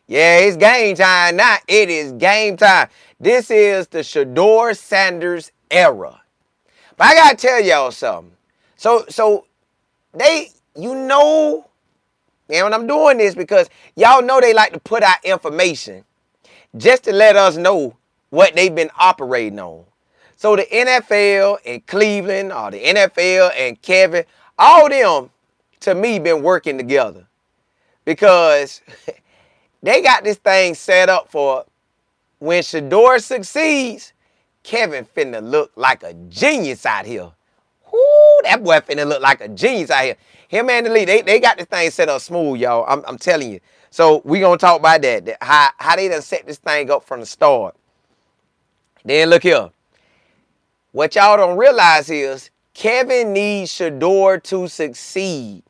Yeah, it's game time now. It is game time. This is the Shador Sanders era. But I gotta tell y'all something. So they, and I'm doing this because y'all know they like to put out information just to let us know what they've been operating on. So the NFL and Cleveland, or the NFL and Kevin, all them, to me, been working together because they got this thing set up for when Shedeur succeeds, Kevin finna look like a genius out here. Whoo, that boy finna look like a genius out here. Him and the league, they got this thing set up smooth, y'all. I'm telling you. So we gonna talk about that. How they done set this thing up from the start. Then look here. What y'all don't realize is Kevin needs Shedeur to succeed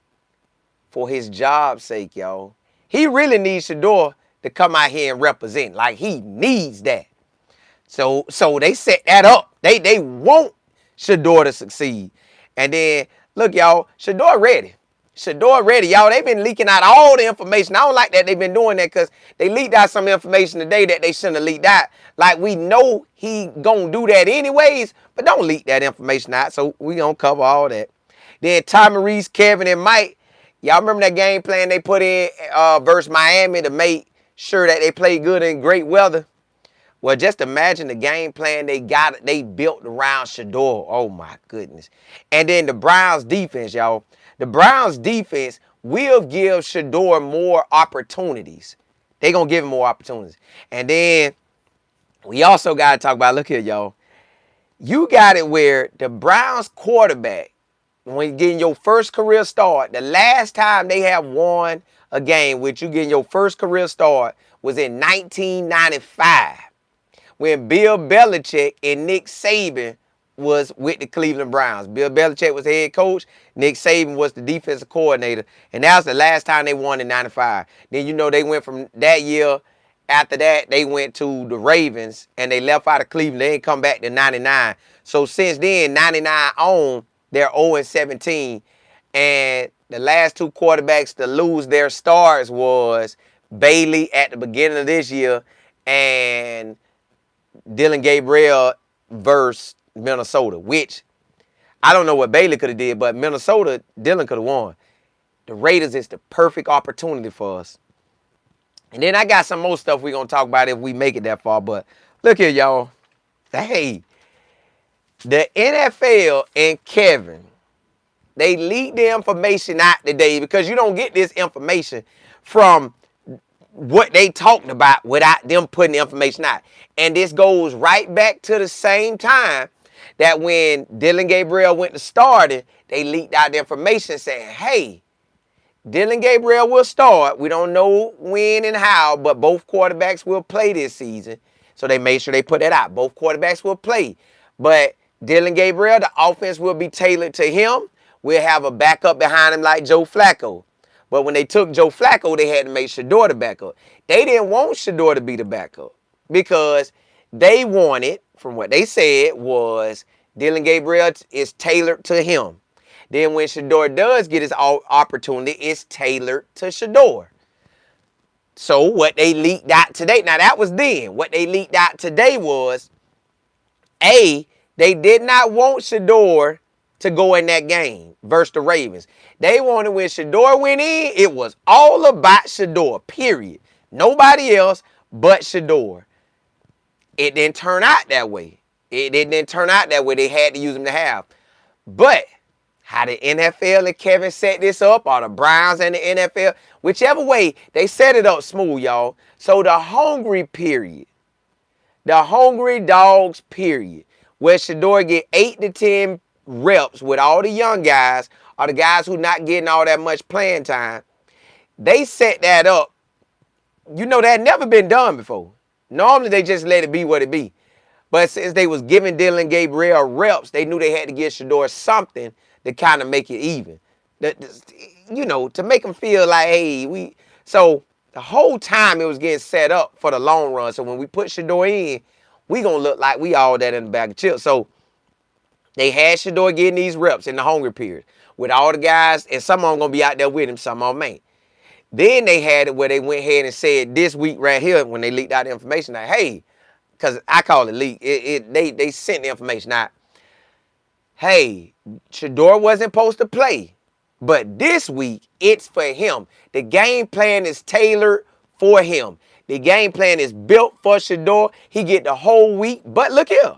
for his job's sake, y'all. He really needs Shedeur to come out here and represent. Like, he needs that. So they set that up. They want Shedeur to succeed. And then, look, y'all, Shedeur ready. Shedeur ready, y'all. They've been leaking out all the information. I don't like that they've been doing that because they leaked out some information today that they shouldn't have leaked out. Like, we know he gonna do that anyways, but don't leak that information out. So we gonna cover all that. Then Tommy, Reese, Kevin, and Mike. Y'all remember that game plan they put in versus Miami to make sure that they played good in great weather? Well, just imagine the game plan they built around Shedeur. Oh, my goodness. And then the Browns defense, y'all. The Browns defense will give Shedeur more opportunities. They're going to give him more opportunities. And then we also got to talk about, look here, y'all. You got it where the Browns quarterback, when getting your first career start, the last time they have won a game with you getting your first career start was in 1995. When Bill Belichick and Nick Saban was with the Cleveland Browns. Bill Belichick was head coach. Nick Saban was the defensive coordinator. And that was the last time they won in 95. Then, they went from that year. After that, they went to the Ravens, and they left out of Cleveland. They didn't come back to 99. So since then, 99 on, they're 0-17. And the last two quarterbacks to lose their stars was Bailey at the beginning of this year and Dillon Gabriel versus Minnesota, which I don't know what Bailey could have did, but Minnesota, Dillon could have won. The Raiders is the perfect opportunity for us. And then I got some more stuff we're going to talk about if we make it that far. But look here, y'all. Hey, the NFL and Kevin, they leaked the information out today because you don't get this information from what they talked about without them putting the information out. And this goes right back to the same time that when Dillon Gabriel went to starting, they leaked out the information saying, hey, Dillon Gabriel will start. We don't know when and how, but both quarterbacks will play this season. So they made sure they put that out. Both quarterbacks will play. But Dillon Gabriel, the offense will be tailored to him. We'll have a backup behind him like Joe Flacco. But when they took Joe Flacco, they had to make Shedeur the backup. They didn't want Shedeur to be the backup because they wanted, from what they said, was Dillon Gabriel is tailored to him. Then when Shedeur does get his opportunity, it's tailored to Shedeur. So what they leaked out today, now that was then. What they leaked out today was, they did not want Shedeur to go in that game versus the Ravens. They wanted when Shedeur went in, it was all about Shedeur, period. Nobody else but Shedeur. It didn't turn out that way. It didn't turn out that way. They had to use him to have. But how the NFL and Kevin set this up, or the Browns and the NFL, whichever way, they set it up smooth, y'all. So the hungry period, the hungry dogs period, where Shedeur get 8 to 10 reps with all the young guys, or the guys who not getting all that much playing time, they set that up. That had never been done before. Normally, they just let it be what it be. But since they was giving Dillon Gabriel reps, they knew they had to give Shedeur something to kind of make it even. To make them feel like, hey, So the whole time it was getting set up for the long run. So when we put Shedeur in, we going to look like we all that in the bag of chips. So they had Shedeur getting these reps in the hungry period with all the guys, and some of them going to be out there with him, some of them ain't. Then they had it where they went ahead and said this week right here when they leaked out the information that, hey, because I call it leak, they sent the information out. Hey, Shedeur wasn't supposed to play, but this week it's for him. The game plan is tailored for him. The game plan is built for Shedeur. He get the whole week. But look here.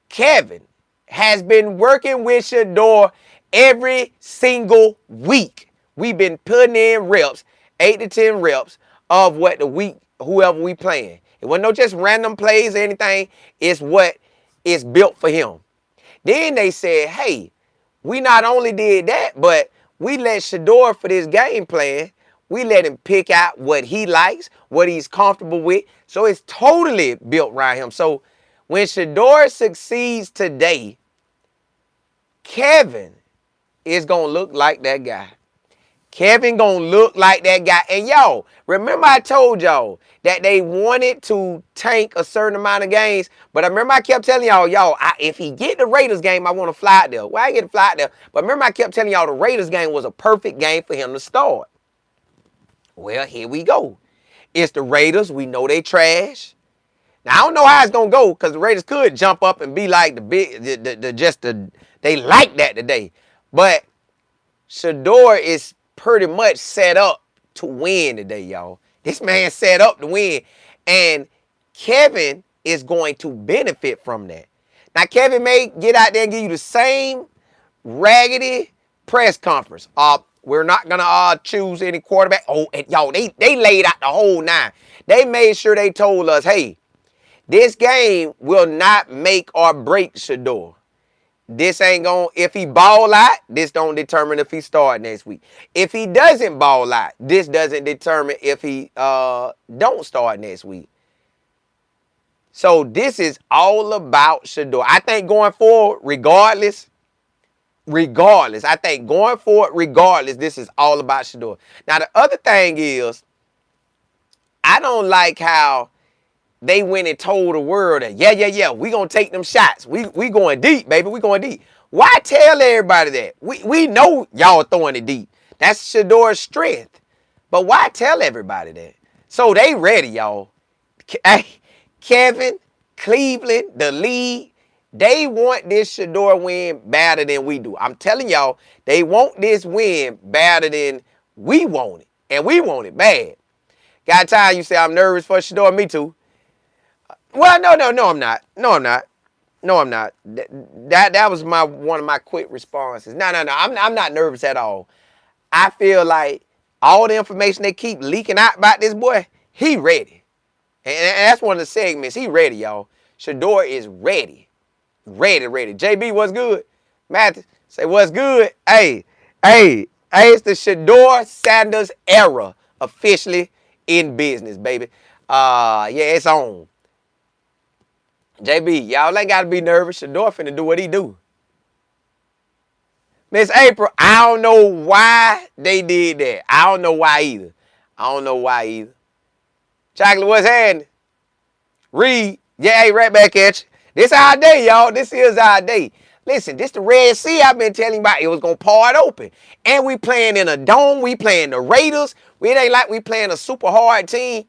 Kevin, has been working with Shedeur every single week. We've been putting in reps, 8 to 10 reps of what the week, whoever we playing. It wasn't no just random plays or anything. It's what is built for him. Then they said, hey, we not only did that, but we let Shedeur for this game plan. We let him pick out what he likes, what he's comfortable with. So it's totally built around him. So when Shedeur succeeds today, Kevin is going to look like that guy. Kevin going to look like that guy. And y'all, remember I told y'all that they wanted to tank a certain amount of games. But I remember I kept telling y'all, if he get the Raiders game, I want to fly out there. Well, I get to fly out there. But remember I kept telling y'all the Raiders game was a perfect game for him to start. Well, here we go. It's the Raiders. We know they trash. Now, I don't know how it's going to go because the Raiders could jump up and be like they like that today. But Shedeur is pretty much set up to win today, y'all. This man set up to win. And Kevin is going to benefit from that. Now, Kevin may get out there and give you the same raggedy press conference. We're not going to choose any quarterback. Oh, and y'all, they laid out the whole nine. They made sure they told us, hey, this game will not make or break Shedeur. This ain't going to, if he ball out, this don't determine if he start next week. If he doesn't ball out, this doesn't determine if he don't start next week. So this is all about Shedeur. I think going forward, regardless, I think going forward, regardless, this is all about Shedeur. Now, the other thing is, I don't like how they went and told the world that, yeah, we going to take them shots. We going deep, baby. We going deep. Why tell everybody that? We know y'all throwing it deep. That's Shedeur's strength. But why tell everybody that? So they ready, y'all. Kevin, Cleveland, the league, they want this Shedeur win better than we do. I'm telling y'all, they want this win better than we want it. And we want it bad. Got time you say I'm nervous for Shedeur? Me too. Well, no, I'm not. No, I'm not. That was one of my quick responses. No. I'm not nervous at all. I feel like all the information they keep leaking out about this boy, he ready. And that's one of the segments. He ready, y'all. Shedeur is ready. Ready. JB, what's good? Matthew, say what's good? Hey, it's the Shador Sanders era officially in business, baby. Yeah, it's on. JB, y'all ain't got to be nervous. Shedeur finna do what he do. Miss April, I don't know why they did that. I don't know why either. Chocolate, what's happening? Reed, yeah, hey, right back at you. This our day, y'all. This is our day. Listen, this the Red Sea I've been telling you about. It was going to part open. And we playing in a dome. We playing the Raiders. It ain't like we playing a super hard team.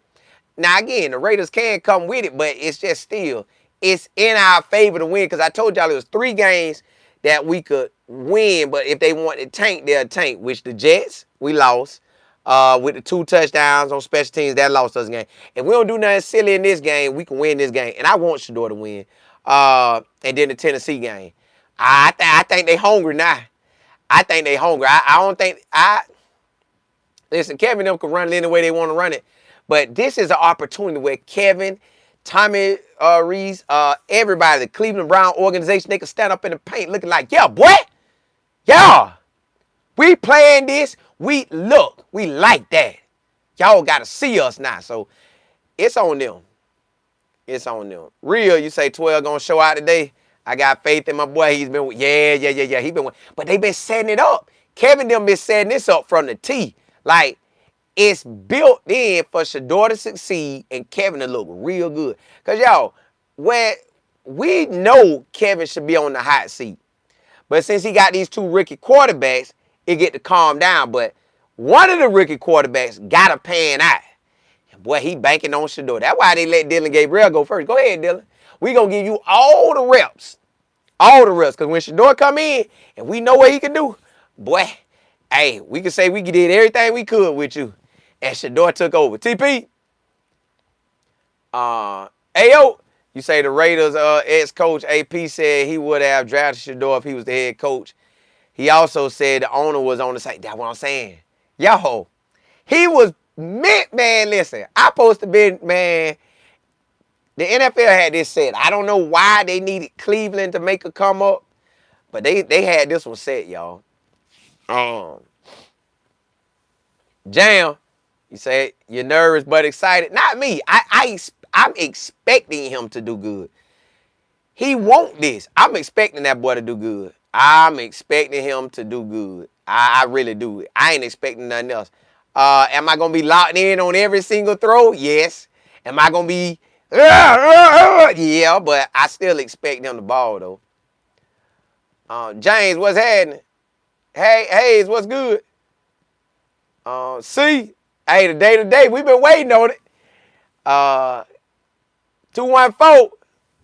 Now, again, the Raiders can come with it, but it's just still, it's in our favor to win because I told y'all it was 3 games that we could win, but if they want to tank, they'll tank, which the Jets, we lost. With the 2 touchdowns on special teams, that lost us a game. If we don't do nothing silly in this game, we can win this game. And I want Shedeur to win. And then the Tennessee game. I think they hungry now. I don't think listen, Kevin them can run it any way they want to run it. But this is an opportunity where Kevin, Tommy, Reese, everybody, the Cleveland Brown organization, they can stand up in the paint looking like, yeah, boy. Yeah. We playing this. We like that. Y'all got to see us now. So it's on them. Real, you say 12 going to show out today. I got faith in my boy. He's been, yeah. He been, but they been setting it up. Kevin them been setting this up from the tee. Like, it's built in for Shedeur to succeed and Kevin to look real good. Because, y'all, where we know Kevin should be on the hot seat. But since he got these 2 rookie quarterbacks, it get to calm down. But One of the rookie quarterbacks got to pan out. And boy, he banking on Shedeur. That's why they let Dylan Gabriel go first. Go ahead, Dylan. We going to give you all the reps. All the reps. Because when Shedeur come in and we know what he can do, boy, hey, we can say we did everything we could with you. And Shedeur took over. TP. Ayo. You say the Raiders ex-coach AP said he would have drafted Shedeur if he was the head coach. He also said the owner was on the site. That's what I'm saying. Yo, he was meant, man, listen. I supposed to be, man, the NFL had this set. I don't know why they needed Cleveland to make a come up, but they had this one set, y'all. Jam, you say you're nervous but excited. Not me. I'm expecting him to do good. He want this. I'm expecting that boy to do good. I'm expecting him to do good. I really do. I ain't expecting nothing else. Am I going to be locked in on every single throw? Yes. Am I going to be, yeah, but I still expect him to ball, though. James, what's happening? Hey, Hayes, what's good? See, hey, the day, we've been waiting on it. 214,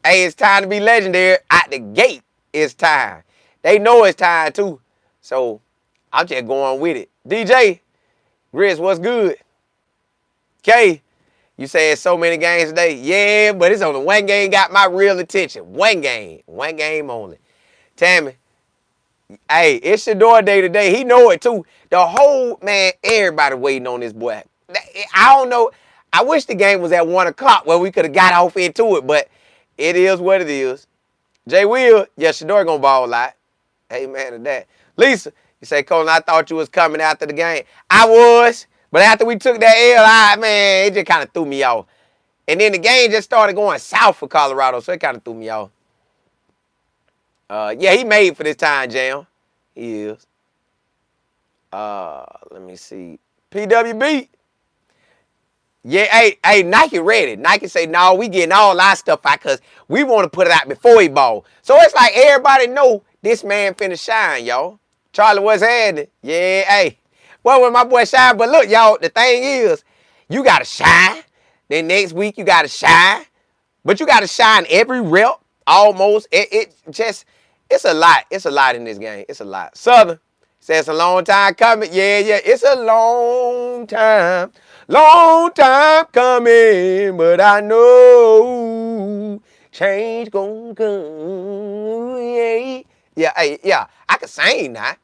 hey, it's time to be legendary. At the gate, it's time. They know it's time, too. So, I'm just going with it. DJ, Reese, what's good? K, you said so many games today. Yeah, but it's only one game got my real attention. One game only. Tammy, hey, it's Shador day today. He know it, too. The whole, man, everybody waiting on this boy. I don't know. I wish the game was at 1 o'clock where we could have got off into it, but it is what it is. Jay Will, yeah, Shador gonna ball a lot. Amen to that. Lisa, you say, Colin, I thought you was coming after the game. I was, but after we took that L, man, it just kind of threw me off. And then the game just started going south for Colorado, so it kind of threw me off. Yeah, he made for this time, Jam. He is. Let me see. PWB. Yeah, hey, Nike ready. Nike say, no, we getting all our stuff out because we want to put it out before he ball. So it's like everybody know this man finna shine, y'all. Charlie, what's happening? Yeah, hey. Well, when my boy shine, but look, y'all, the thing is, you got to shine. Then next week, you got to shine. But you got to shine every rep, almost. It's a lot. It's a lot in this game. It's a lot. Southern says it's a long time coming. Yeah, it's a long time. Long time coming, but I know change gonna come. Yeah, I can sing now.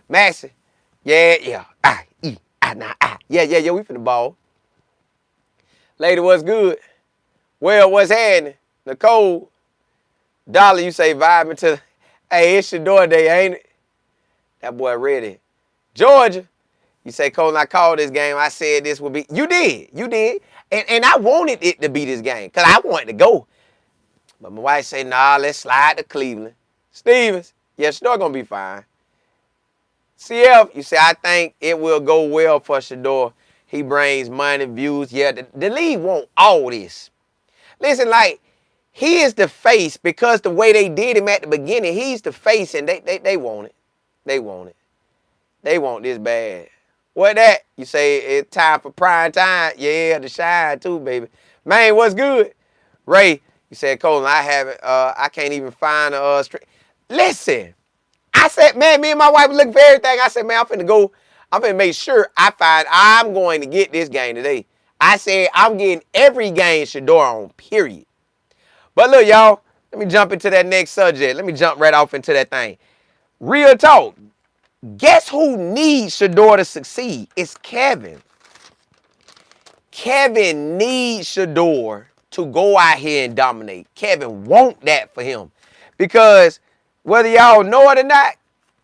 Massey, yeah. We finna ball. Lady, what's good? Well, what's happening? Nicole, Dollar, you say vibing to, hey, it's Shedeur day, ain't it? That boy ready. Georgia, you say, Colin, I called this game. I said this would be, you did. And I wanted it to be this game because I wanted to go. But my wife said, nah, let's slide to Cleveland. Stevens, yeah, Shedeur gonna be fine. CF, you say, I think it will go well for Shedeur. He brings money, views. Yeah, the league want all this. Listen, like, he is the face because the way they did him at the beginning, he's the face and they want it. They want it. They want this bad. What that? You say it's time for prime time. Yeah, to shine too, baby. Man, what's good? Ray, you said, Colin, I can't even find a string. Listen, I said, man, me and my wife was looking for everything. I said, man, I'm finna make sure I'm going to get this game today. I said, I'm getting every game Shedeur on, period. But look, y'all, let me jump into that next subject. Let me jump right off into that thing. Real talk. Guess who needs Shedeur to succeed? It's Kevin. Kevin needs Shedeur to go out here and dominate. Kevin want that for him. Because whether y'all know it or not,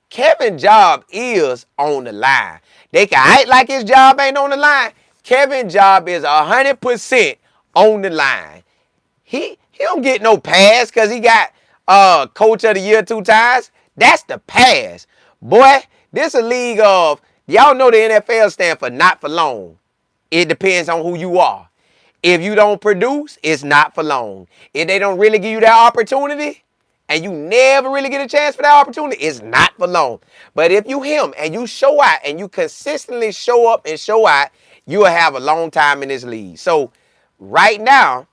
Kevin's job is on the line. They can act like his job ain't on the line. Kevin's job is 100% on the line. He don't get no pass because he got Coach of the Year 2 times. That's the pass. Boy, this a league of, y'all know the NFL stand for not for long. It depends on who you are. If you don't produce, it's not for long. If they don't really give you that opportunity, and you never really get a chance for that opportunity, it's not for long. But if you him and you show out and you consistently show up and show out, you'll have a long time in this league. So right now,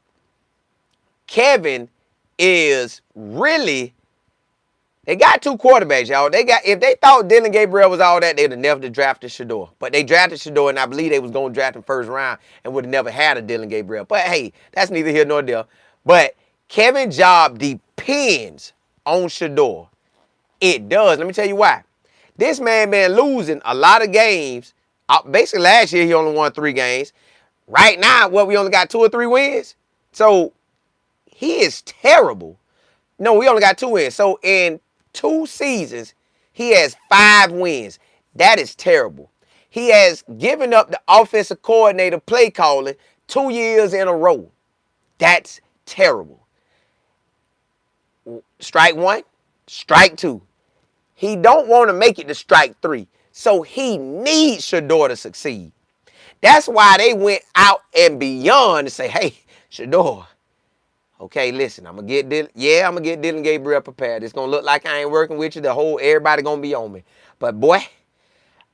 Kevin is really, they got two quarterbacks, y'all. If they thought Dylan Gabriel was all that, they'd have never drafted Shedeur. But they drafted Shedeur, and I believe they was going to draft him first round and would have never had a Dylan Gabriel. But hey, that's neither here nor there. But Kevin's job depends on Shedeur. It does. Let me tell you why. This man been losing a lot of games. Basically, last year he only won 3 games. Right now, we only got 2 or 3 wins. So he is terrible. No, we only got 2 wins. So in 2 seasons, he has 5 wins. That is terrible. He has given up the offensive coordinator play calling 2 years in a row. That's terrible. Strike 1, strike 2. He don't want to make it to strike 3. So he needs Shedeur to succeed. That's why they went out and beyond to say, hey, Shedeur, okay, listen, I'm going to get Dylan Gabriel prepared. It's going to look like I ain't working with you. Everybody going to be on me. But boy,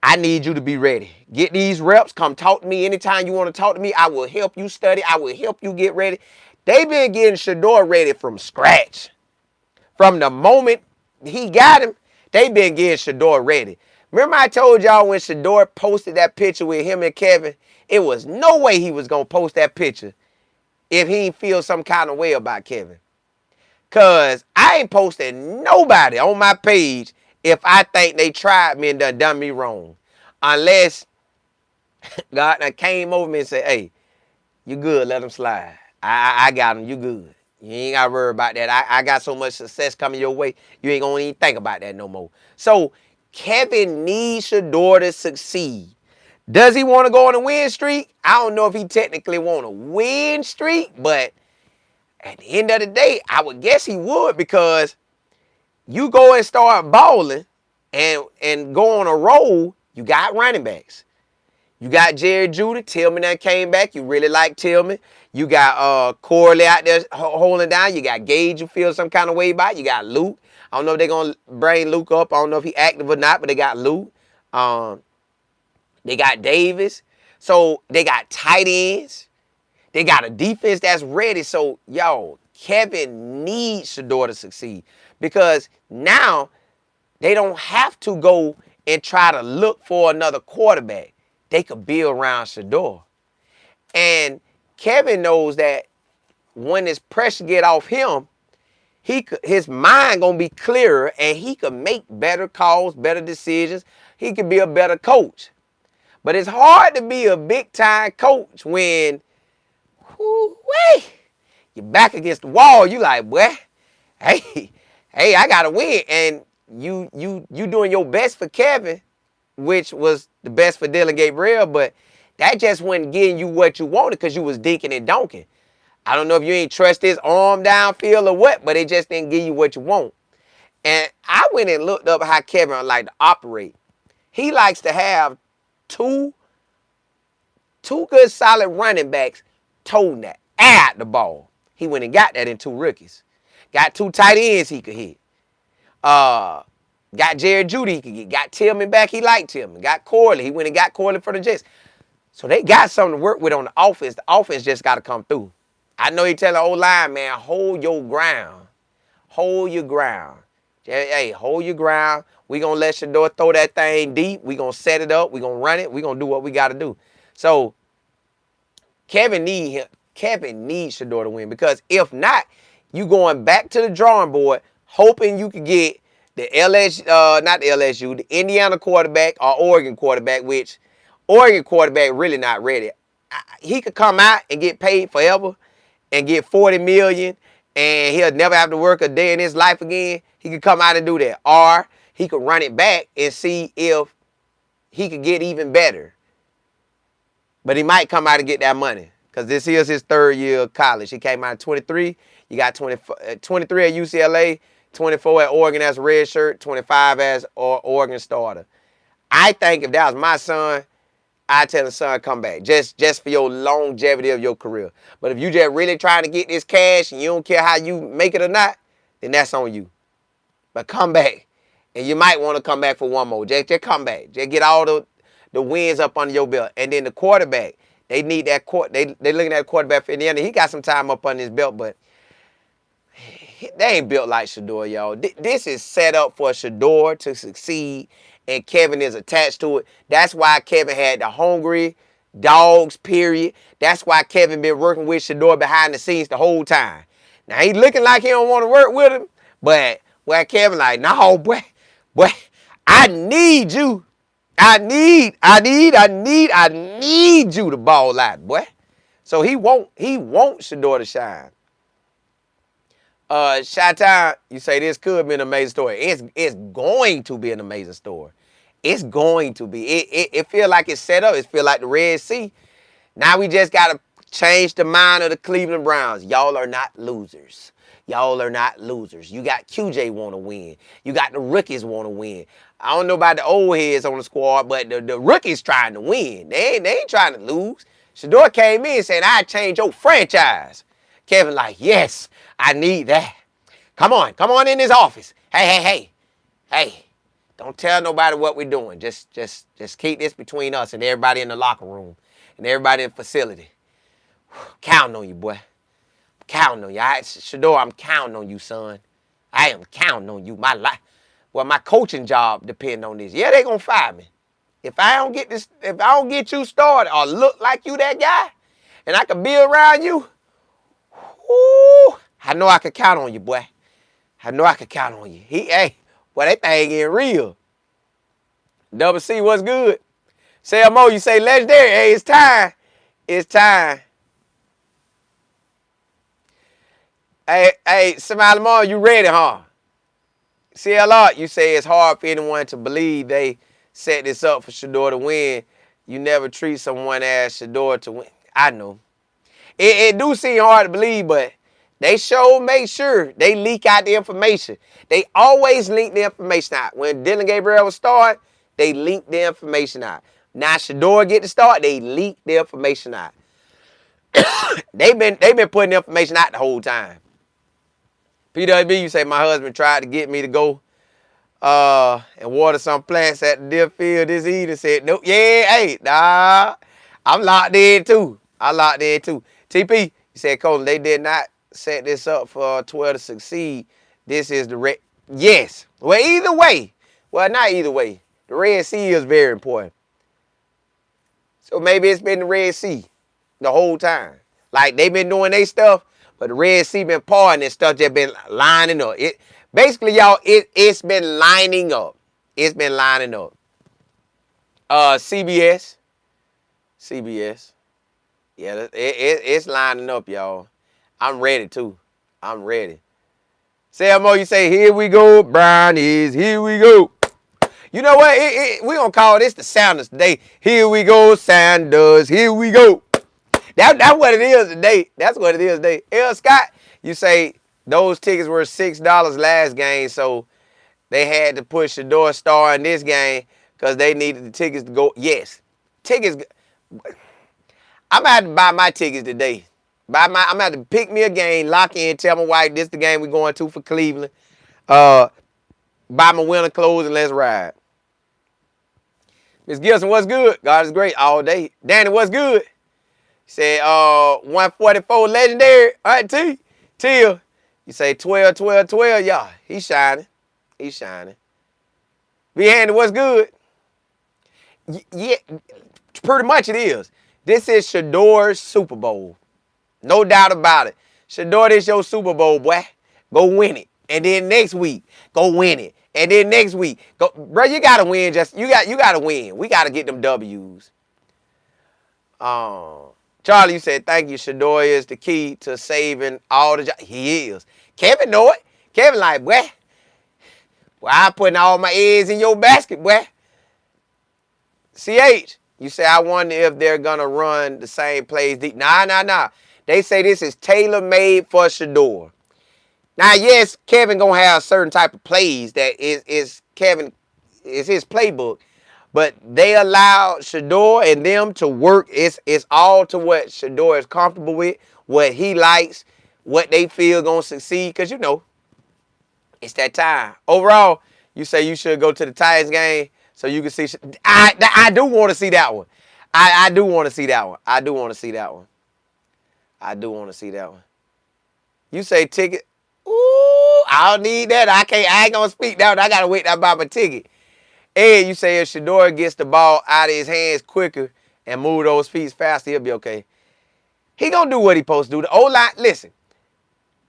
I need you to be ready. Get these reps. Come talk to me anytime you want to talk to me. I will help you study. I will help you get ready. They've been getting Shedeur ready from scratch. From the moment he got him, they've been getting Shedeur ready. Remember I told y'all when Shedeur posted that picture with him and Kevin, it was no way he was going to post that picture if he didn't feel some kind of way about Kevin. Because I ain't posting nobody on my page if I think they tried me and done me wrong. Unless God came over me and said, hey, you good, let him slide. I got him, you good. You ain't got to worry about that. I got so much success coming your way, you ain't going to even think about that no more. So Kevin needs Shedeur to succeed. Does he want to go on a win streak? I don't know if he technically want a win streak, but at the end of the day, I would guess he would, because you go and start balling and go on a roll, you got running backs. You got Jerry Judy. Tillman that came back. You really like Tillman. You got Corley out there holding down. You got Gage you feel some kind of way about. You got Luke. I don't know if they're going to bring Luke up. I don't know if he active or not, but they got Luke. They got Davis. So they got tight ends. They got a defense that's ready. So, yo, Kevin needs Shedeur to succeed, because now they don't have to go and try to look for another quarterback. They could build around Shedeur. And Kevin knows that when this pressure get off him, his mind going to be clearer, and he could make better calls, better decisions. He could be a better coach. But it's hard to be a big-time coach when you're back against the wall. You like, boy, hey, I got to win. And you doing your best for Kevin, which was the best for Dylan Gabriel, but that just wasn't getting you what you wanted, because you was dinking and donking. I don't know if you ain't trust his arm downfield or what, but it just didn't give you what you want. And I went and looked up how Kevin like to operate. He likes to have two good solid running backs toting that at the ball. He went and got that in 2 rookies. Got 2 tight ends he could hit. Got Jared Judy he could get. Got Tillman back. He liked Tillman. Got Corley. He went and got Corley for the Jets. So they got something to work with on the offense. The offense just got to come through. I know he tell the old line, man, hold your ground. Hold your ground. Hey, hold your ground. We going to let Shedeur throw that thing deep. We going to set it up. We going to run it. We going to do what we got to do. So Kevin needs Shedeur to win, because if not, you going back to the drawing board hoping you could get the the Indiana quarterback or Oregon quarterback, which Oregon quarterback really not ready. He could come out and get paid forever and get $40 million, and he'll never have to work a day in his life again. He could come out and do that. Or he could run it back and see if he could get even better. But he might come out and get that money, because this is his 3rd year of college. He came out at 23. You got 23 at UCLA, 24 at Oregon as a red shirt, 25 as Oregon starter. I think if that was my son, I'd tell the son, come back, just for your longevity of your career. But if you just really trying to get this cash and you don't care how you make it or not, then that's on you. But come back. And you might want to come back for one more. Just come back. Just get all the wins up under your belt. And then the quarterback, they need that they looking at the quarterback for Indiana. He got some time up under his belt, but they ain't built like Shedeur, y'all. This is set up for Shedeur to succeed, and Kevin is attached to it. That's why Kevin had the hungry dogs, period. That's why Kevin been working with Shedeur behind the scenes the whole time. Now, he looking like he don't want to work with him, but where Kevin like, no, boy, I need you. I need you to ball out, boy. So he wants Shedeur to shine. Chi-Town, you say this could be an amazing story. It's going to be an amazing story. It's going to be. It feel like it's set up. It feel like the Red Sea. Now we just got to change the mind of the Cleveland Browns. Y'all are not losers. Y'all are not losers. You got QJ want to win. You got the rookies want to win. I don't know about the old heads on the squad, but the rookies trying to win. They ain't trying to lose. Shedeur came in and said, I change your franchise. Kevin like, yes, I need that. Come on in this office. Hey. Don't tell nobody what we're doing. Just keep this between us and everybody in the locker room and everybody in the facility. Counting on you, boy. Counting on you. Shedeur, I'm counting on you, son. I am counting on you. My life. Well, my coaching job depends on this. Yeah, they gonna fire me. If I don't get you started or look like you that guy, and I can be around you, I know I can count on you, boy. I know I can count on you. Boy, that thing getting real. Double C, what's good? Say more, you say legendary. Hey, it's time. It's time. Hey, Smiley Mom, you ready, huh? CLR, you say it's hard for anyone to believe they set this up for Shedeur to win. You never treat someone as Shedeur to win. I know. It do seem hard to believe, but they make sure they leak out the information. They always leak the information out. When Dylan Gabriel was starting, they leaked the information out. Now Shedeur get to start, they leak the information out. They've been putting information out the whole time. PWB, you say my husband tried to get me to go and water some plants at the deer field this evening. Said, nope, yeah, hey, nah, I'm locked in too. TP, you said, Colin, they did not set this up for 12 to succeed. This is the red. Yes. Well, either way. Well, not either way. The Red Sea is very important. So maybe it's been the Red Sea the whole time. Like, they've been doing their stuff, but the Red Sea been parting and stuff just been lining up. Basically, y'all, it's been lining up. It's been lining up. CBS. Yeah, it's lining up, y'all. I'm ready, too. I'm ready. Say more, you say, here we go, Brownies, here we go. You know what? We gonna call this the Sanders today. Here we go, Sanders, here we go. That's what it is today. That's what it is today. L. Scott, you say those tickets were $6 last game, so they had to push Shedeur star in this game because they needed the tickets to go. Yes, tickets. I'm gonna have to buy my tickets today. I'm gonna have to pick me a game, lock in, tell my wife this is the game we're going to for Cleveland. Buy my winter clothes and let's ride. Miss Gibson, what's good? God is great all day. Danny, what's good? He said 144 legendary. All right, Till. You say 12. Y'all. He's shining. B-Handy, what's good? Yeah, pretty much it is. This is Shedeur's Super Bowl. No doubt about it. Shedeur, this your Super Bowl, boy. Go win it. And then next week, go win it. And then next week, go, bro, you gotta win. You gotta win. We gotta get them W's. Charlie, you said thank you. Shedeur is the key to saving all the jobs. He is. Kevin know it. Kevin like, boy, I'm putting all my eggs in your basket, boy. CH, you say I wonder if they're gonna run the same plays. Nah. They say this is tailor-made for Shedeur. Now, yes, Kevin gonna have certain type of plays that is his playbook, but they allow Shedeur and them to work. It's all to what Shedeur is comfortable with, what he likes, what they feel gonna succeed. Cause you know, It's that time. Overall, you say you should go to the Titans game so you can see. I do want to see that one. I do want to see that one. I do want to see that one. I do want to see that one. You say ticket. Ooh, I don't need that. I ain't gonna speak that one. I gotta wait to buy my ticket. And you say if Shedeur gets the ball out of his hands quicker and move those feet faster, he'll be okay. He gonna do what he supposed to do. The O-line, listen,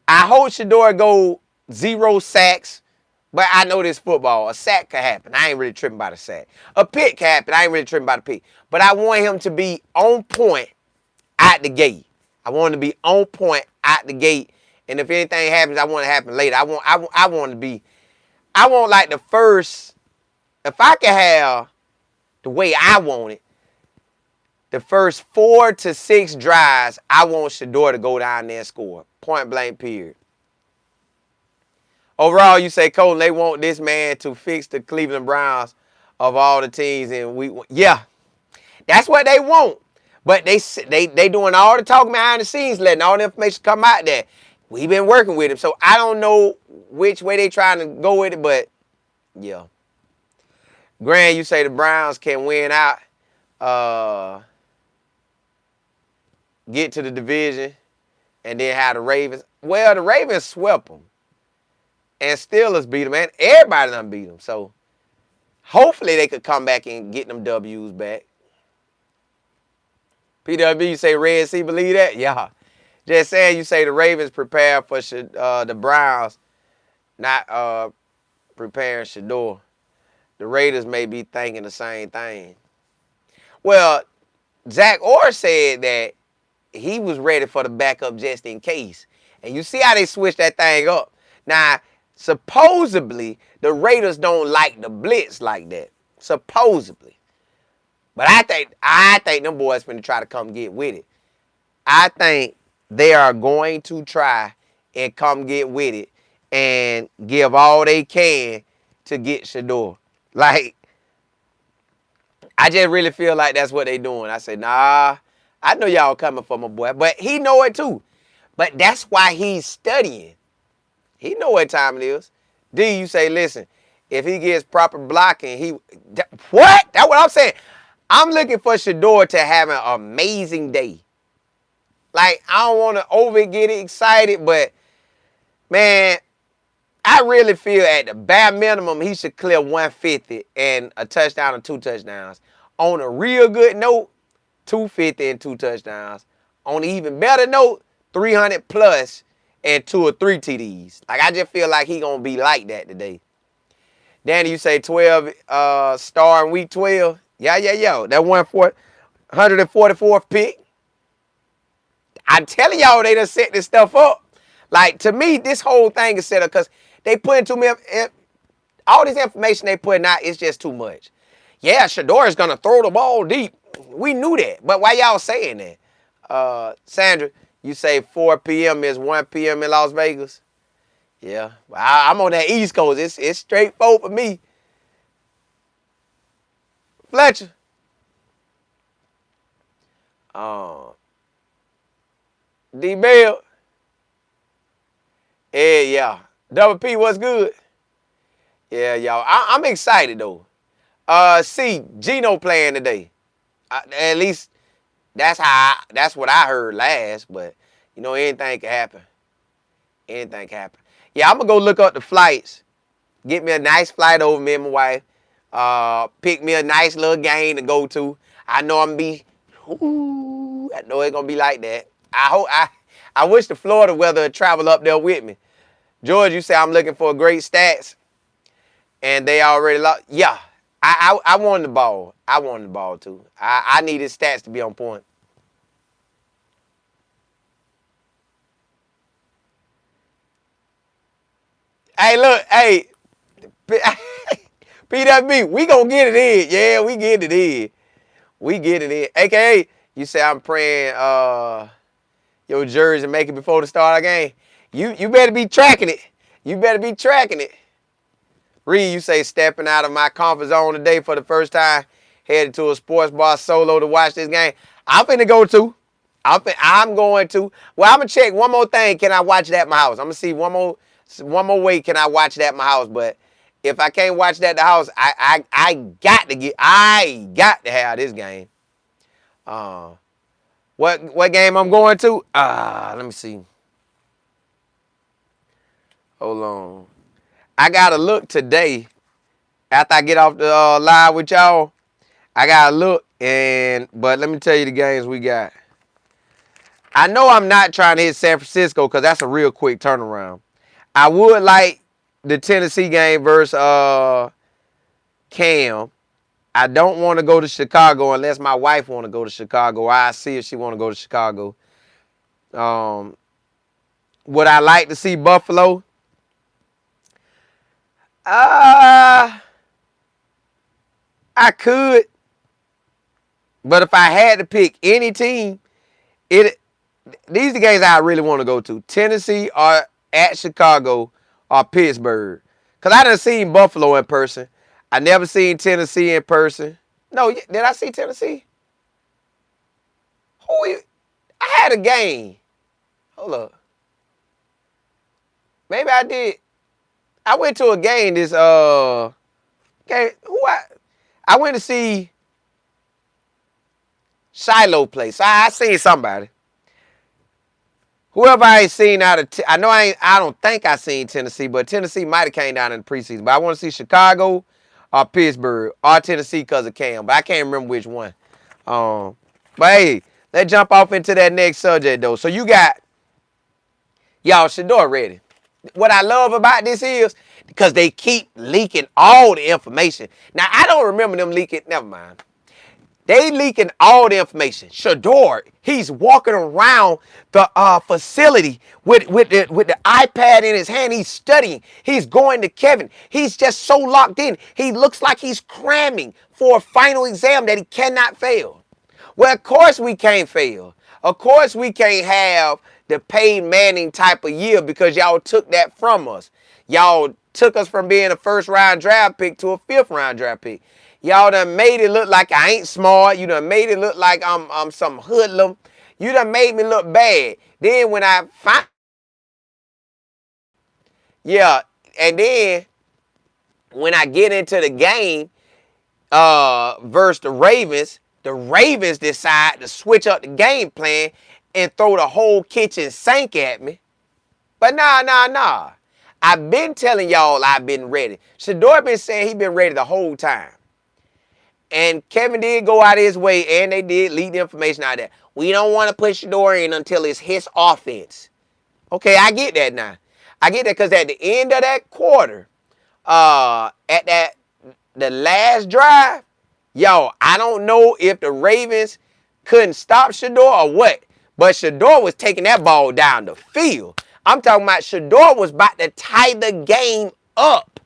I hope Shedeur go 0 sacks, but I know this football. A sack could happen. I ain't really tripping about a sack. A pick could happen. I ain't really tripping about a pick. But I want him to be on point out the gate. I want him to be on point out the gate. And if anything happens, I want it to happen later. I want to be, I want like the first, if I could have the way I want it, the first 4 to 6 drives, I want Shedeur to go down there and score. Point blank, period. Overall, you say, Colton, they want this man to fix the Cleveland Browns of all the teams. And yeah, that's what they want. But they doing all the talking behind the scenes, letting all the information come out there. We've been working with him. So I don't know which way they trying to go with it, but yeah. Grant, you say the Browns can win out, get to the division, and then have the Ravens. Well, the Ravens swept them. And Steelers beat them, and everybody done beat them. So hopefully they could come back and get them W's back. PWB, you say Red Sea, believe that? Yeah. Just saying, you say the Ravens prepare for the Browns, not preparing Shedeur. The Raiders may be thinking the same thing. Well, Zach Orr said that he was ready for the backup just in case. And you see how they switched that thing up. Now, supposedly, the Raiders don't like the blitz like that. Supposedly. But I think them boys finna try to come get with it. I think they are going to try and come get with it and give all they can to get Shedeur. Like, I just really feel like that's what they doing. I said, nah, I know y'all coming for my boy. But he know it too. But that's why he's studying. He know what time it is. D, you say, listen, if he gets proper blocking, what? That's what I'm saying. I'm looking for Shedeur to have an amazing day. Like, I don't want to get excited, but, man, I really feel at the bare minimum he should clear 150 and a touchdown or 2 touchdowns. On a real good note, 250 and 2 touchdowns. On an even better note, 300 plus and 2 or 3 TDs. Like, I just feel like he going to be like that today. Danny, you say 12 star in week 12. Yeah. That 144th pick. I'm telling y'all, they done set this stuff up. Like, to me, this whole thing is set up because they put into me, all this information they putting out is just too much. Yeah, Shedeur is going to throw the ball deep. We knew that. But why y'all saying that? Sandra, you say 4 p.m. is 1 p.m. in Las Vegas? Yeah. I'm on that East Coast. It's straightforward for me. Fletcher. D-Bell. Yeah. Double P, what's good? Yeah, y'all. I'm excited, though. See, Gino playing today. At least that's what I heard last, but, you know, anything can happen. Anything can happen. Yeah, I'm going to go look up the flights. Get me a nice flight over, me and my wife. Pick me a nice little game to go to. I know I'm going to be, I know it's going to be like that. I wish the Florida weather would travel up there with me. George, you say I'm looking for great stats, and they already lost. Yeah, I wanted the ball. I wanted the ball, too. I needed stats to be on point. Hey, look, hey, PWB, we gonna get it in. Yeah, we get it in. We get it in. AKA, you say I'm praying your jersey make it before the start of the game. You better be tracking it. You better be tracking it. Reese, you say stepping out of my comfort zone today for the first time, headed to a sports bar solo to watch this game. I'm finna go to. I'm going to. Well, I'm going to check one more thing. Can I watch it at my house? I'm going to see one more. one more way can I watch that at my house. But if I can't watch that at the house, I got to have this game. What game I'm going to? Let me see. Hold on. I gotta look today. After I get off the live with y'all, I gotta look. But let me tell you the games we got. I know I'm not trying to hit San Francisco because that's a real quick turnaround. I would like the Tennessee game versus Cam. I don't want to go to Chicago unless my wife want to go to Chicago. I see if she want to go to Chicago. Would I like to see Buffalo? I could. But if I had to pick any team, these are the games I really want to go to. Tennessee or at Chicago or Pittsburgh. Because I done seen Buffalo in person. I never seen Tennessee in person. No, did I see Tennessee? I had a game. Hold up. Maybe I did. I went to a game this game. I went to see Shiloh play. So I seen somebody. Whoever I ain't seen out of, I don't think I seen Tennessee, but Tennessee might have came down in the preseason. But I want to see Chicago or Pittsburgh or Tennessee because of Cam. But I can't remember which one. But hey, let's jump off into that next subject though. So you got, y'all, Shedeur ready. What I love about this is because they keep leaking all the information. Now, I don't remember them leaking. Never mind. They leaking all the information. Shedeur, he's walking around the facility with the iPad in his hand. He's studying. He's going to Kevin. He's just so locked in. He looks like he's cramming for a final exam that he cannot fail. Well, of course we can't fail. Of course we can't have the Peyton Manning type of year because y'all took that from us. Y'all took us from being a first-round draft pick to a fifth-round draft pick. Y'all done made it look like I ain't smart. You done made it look like I'm some hoodlum. You done made me look bad. Then when I find... Yeah, and then when I get into the game versus the Ravens decide to switch up the game plan and throw the whole kitchen sink at me. But nah. I've been telling y'all I've been ready. Shedeur been saying he been ready the whole time. And Kevin did go out of his way, and they did leak the information out there. We don't want to put Shedeur in until it's his offense. Okay, I get that now. I get that because at the end of that quarter, the last drive, yo, I don't know if the Ravens couldn't stop Shedeur or what, but Shedeur was taking that ball down the field. I'm talking about Shedeur was about to tie the game up.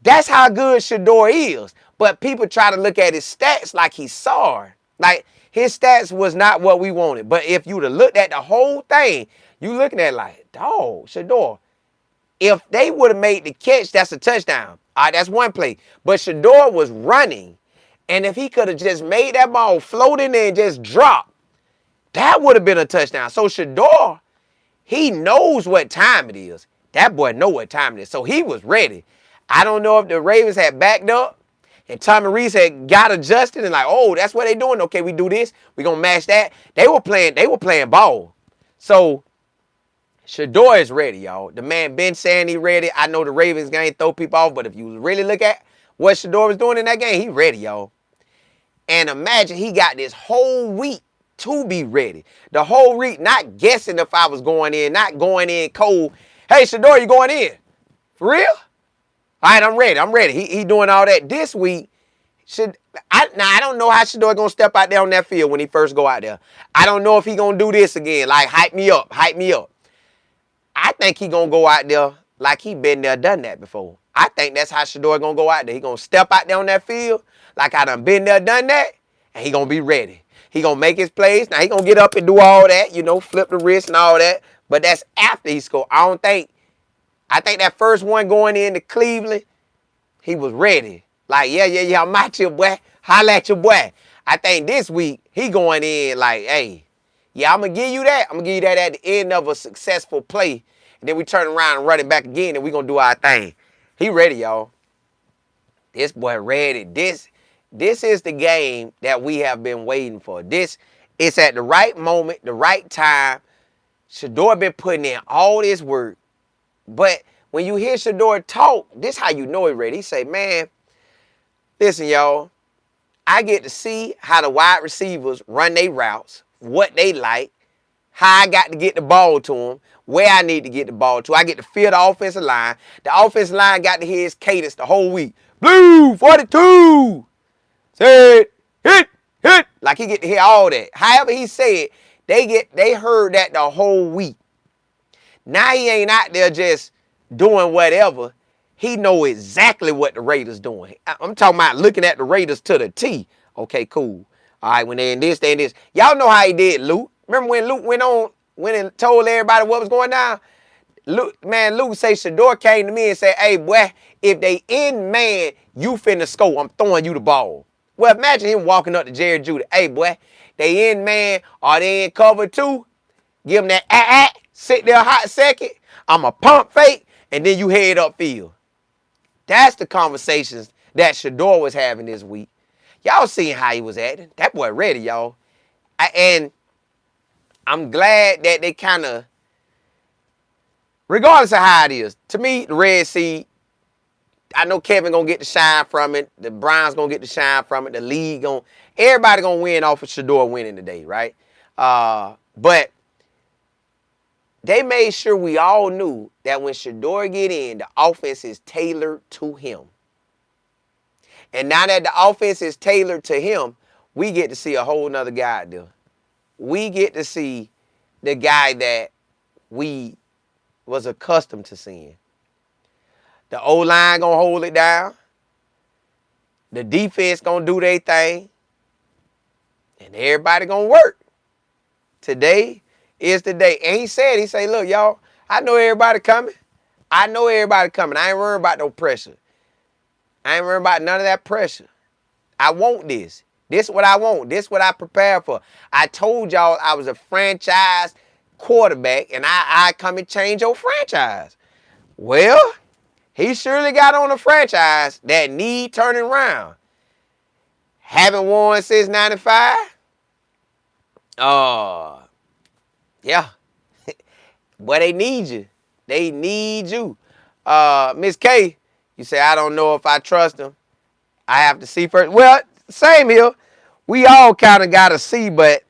That's how good Shedeur is. But people try to look at his stats like he's sorry. Like, his stats was not what we wanted. But if you'd have looked at the whole thing, you looking at it like, dog, Shedeur. If they would have made the catch, that's a touchdown. All right, that's one play. But Shedeur was running. And if he could have just made that ball float in there and just drop, that would have been a touchdown. So Shedeur, he knows what time it is. That boy know what time it is. So he was ready. I don't know if the Ravens had backed up and Tommy Reese had got adjusted and like, oh, that's what they doing. Okay, we do this. We're going to match that. They were playing ball. So Shedeur is ready, y'all. The man been saying he ready. I know the Ravens game throw people off, but if you really look at what Shedeur was doing in that game, he ready, y'all. And imagine he got this whole week to be ready. The whole week, not guessing if I was going in, not going in cold. Hey, Shedeur, you going in? For real? All right, I'm ready. He doing all that this week. I don't know how Shedeur gonna step out there on that field when he first go out there. I don't know if he gonna do this again, like hype me up. I think he gonna go out there like he been there, done that before. I think that's how Shedeur gonna go out there. He gonna step out there on that field like I done been there, done that, and he gonna be ready. He gonna make his plays. Now he gonna get up and do all that, flip the wrist and all that. But that's after he scored. I think that first one going into Cleveland, he was ready. Like, yeah, I'm at you, boy. Holla at your boy. I think this week, he going in like, hey, yeah, I'm going to give you that. I'm going to give you that at the end of a successful play. and then we turn around and run it back again, and we going to do our thing. He ready, y'all. This boy ready. This is the game that we have been waiting for. This is at the right moment, the right time. Shedeur been putting in all this work. But when you hear Shedeur talk, this how you know he ready. He say, man, listen, y'all. I get to see how the wide receivers run their routes, what they like, how I got to get the ball to them, where I need to get the ball to. I get to feel the offensive line. The offensive line got to hear his cadence the whole week. Blue, 42. Say it, hit. Like he get to hear all that. However he said, they heard that the whole week. Now he ain't out there just doing whatever. He know exactly what the Raiders doing. I'm talking about looking at the Raiders to the T. Okay, cool. All right, when they in this, they in this. Y'all know how he did, Luke. Remember when Luke went and told everybody what was going down? Luke say Shedeur came to me and said, hey, boy, if they in man, you finna score. I'm throwing you the ball. Well, imagine him walking up to Jerry Judy. Hey, boy, they in man or they in cover two. Give him that sit there a hot second. I'm a pump fake, and then you head upfield. That's the conversations that Shedeur was having this week. Y'all seeing how he was acting. That boy ready, y'all. And I'm glad that they kind of, regardless of how it is, to me, the Red Sea, I know Kevin going to get the shine from it. The Browns going to get the shine from it. The league everybody going to win off of Shedeur winning today, right? But they made sure we all knew that when Shedeur get in, the offense is tailored to him. And now that the offense is tailored to him, we get to see a whole nother guy there. We get to see the guy that we was accustomed to seeing. The O-line going to hold it down. The defense going to do their thing. And everybody going to work. Today is the day. And he said, look, y'all, I know everybody coming. I ain't worried about no pressure. I ain't worried about none of that pressure. I want this. This is what I want. This is what I prepared for. I told y'all I was a franchise quarterback, and I come and change your franchise. Well, he surely got on a franchise that need turning around. Haven't won since 95. Yeah. But they need you. They need you. Miss K, you say, I don't know if I trust him. I have to see first. Well, same here. We all kind of got to see, but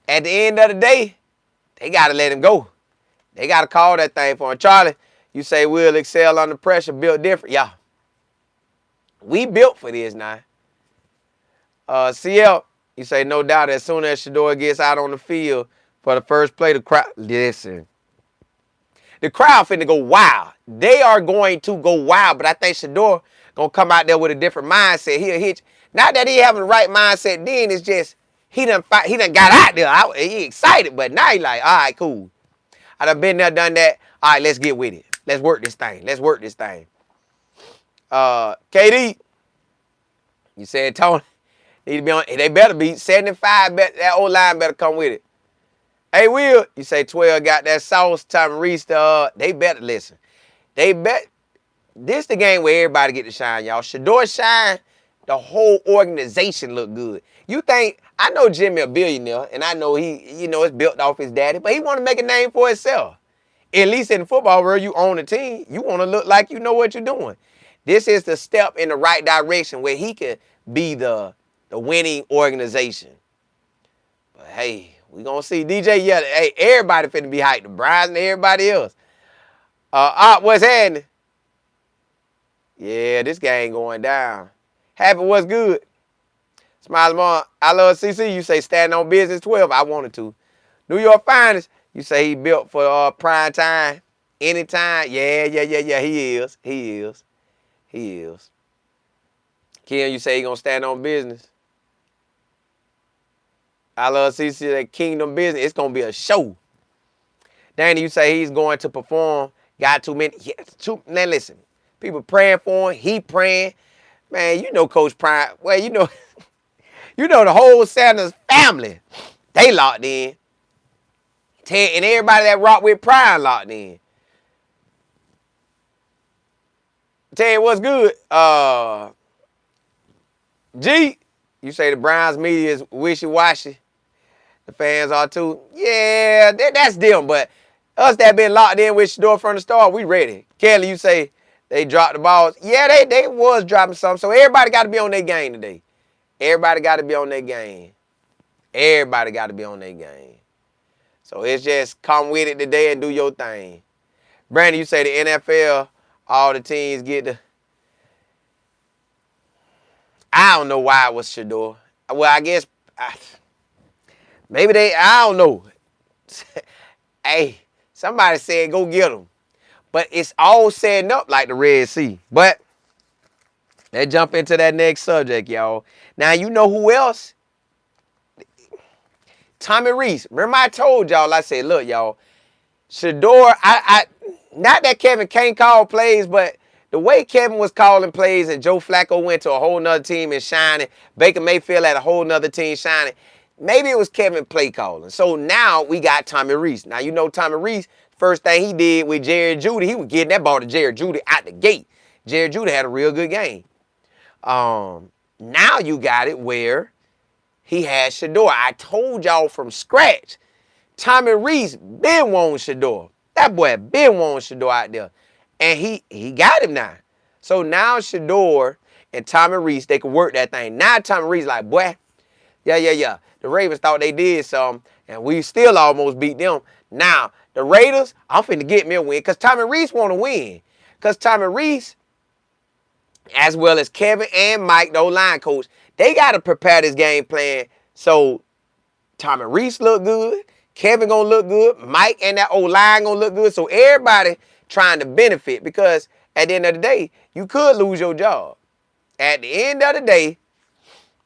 at the end of the day, they got to let him go. They got to call that thing for him. Charlie, you say we'll excel under pressure, built different. Yeah. We built for this now. CL, you say no doubt as soon as Shedeur gets out on the field for the first play, the crowd, listen. The crowd finna go wild. They are going to go wild, but I think Shedeur gonna come out there with a different mindset. He'll hit you. Not that he having the right mindset then, it's just he done got out there. He excited, but now he like, all right, cool. I done been there, done that. All right, let's get with it. Let's work this thing. KD, you said Tony, need to be on, they better be 75, that old line better come with it. Hey, Will, you say 12 got that sauce, time Reese, they better listen. This the game where everybody get to shine, y'all. Shedeur shine, the whole organization look good. You think, I know Jimmy a billionaire, and I know he, it's built off his daddy, but he want to make a name for himself. At least in the football world, you own a team. You want to look like you know what you're doing. This is the step in the right direction where he could be the winning organization. But hey, we gonna see DJ. Yeah, hey, everybody finna be hyped. The Browns and everybody else. What's happening? Yeah, this game going down. Happy, what's good? Smiley Mom, I love CC. You say stand on business 12. I wanted to. New York Finest. You say he built for prime time, anytime. Yeah. He is. Kim, you say he gonna stand on business. I love CC, that Kingdom Business. It's going to be a show. Danny, you say he's going to perform. Got too many. Yeah, now listen, people praying for him. He praying. Man, you know Coach Prime. Well, you know the whole Sanders family. They locked in. Ted and everybody that rock with Prime locked in. tell you what's good. G, you say the Browns media is wishy-washy. The fans are too. Yeah, that's them. But us that been locked in with Shedeur from the start, we ready. Kelly, you say they dropped the balls. Yeah, they was dropping something. So everybody got to be on their game today. Everybody got to be on their game. Everybody got to be on their game. So it's just come with it today and do your thing. Brandon, you say the NFL, all the teams get the... I don't know why it was Shedeur. Well, I guess... maybe I don't know. Hey, somebody said go get them. But it's all setting up like the Red Sea. But let's jump into that next subject, y'all. Now, you know who else? Tommy Reese. Remember I told y'all, I said, look, y'all, Shedeur, not that Kevin can't call plays, but the way Kevin was calling plays and Joe Flacco went to a whole nother team and shining, Baker Mayfield at a whole nother team shining, maybe it was Kevin play calling. So now we got Tommy Reese. Now, you know Tommy Reese, first thing he did with Jerry Jeudy, he was getting that ball to Jerry Jeudy out the gate. Jerry Jeudy had a real good game. Now you got it where he had Shedeur. I told y'all from scratch, Tommy Reese been wanting Shedeur. That boy been wanting Shedeur out there. And he got him now. So now Shedeur and Tommy Reese, they can work that thing. Now Tommy Reese like, boy, yeah. The Ravens thought they did something, and we still almost beat them. Now, the Raiders, I'm finna get me a win because Tommy Reese want to win. Because Tommy Reese, as well as Kevin and Mike, the O-line coach, they got to prepare this game plan so Tommy Reese look good, Kevin going to look good, Mike and that O-line going to look good, so everybody trying to benefit because at the end of the day, you could lose your job. At the end of the day,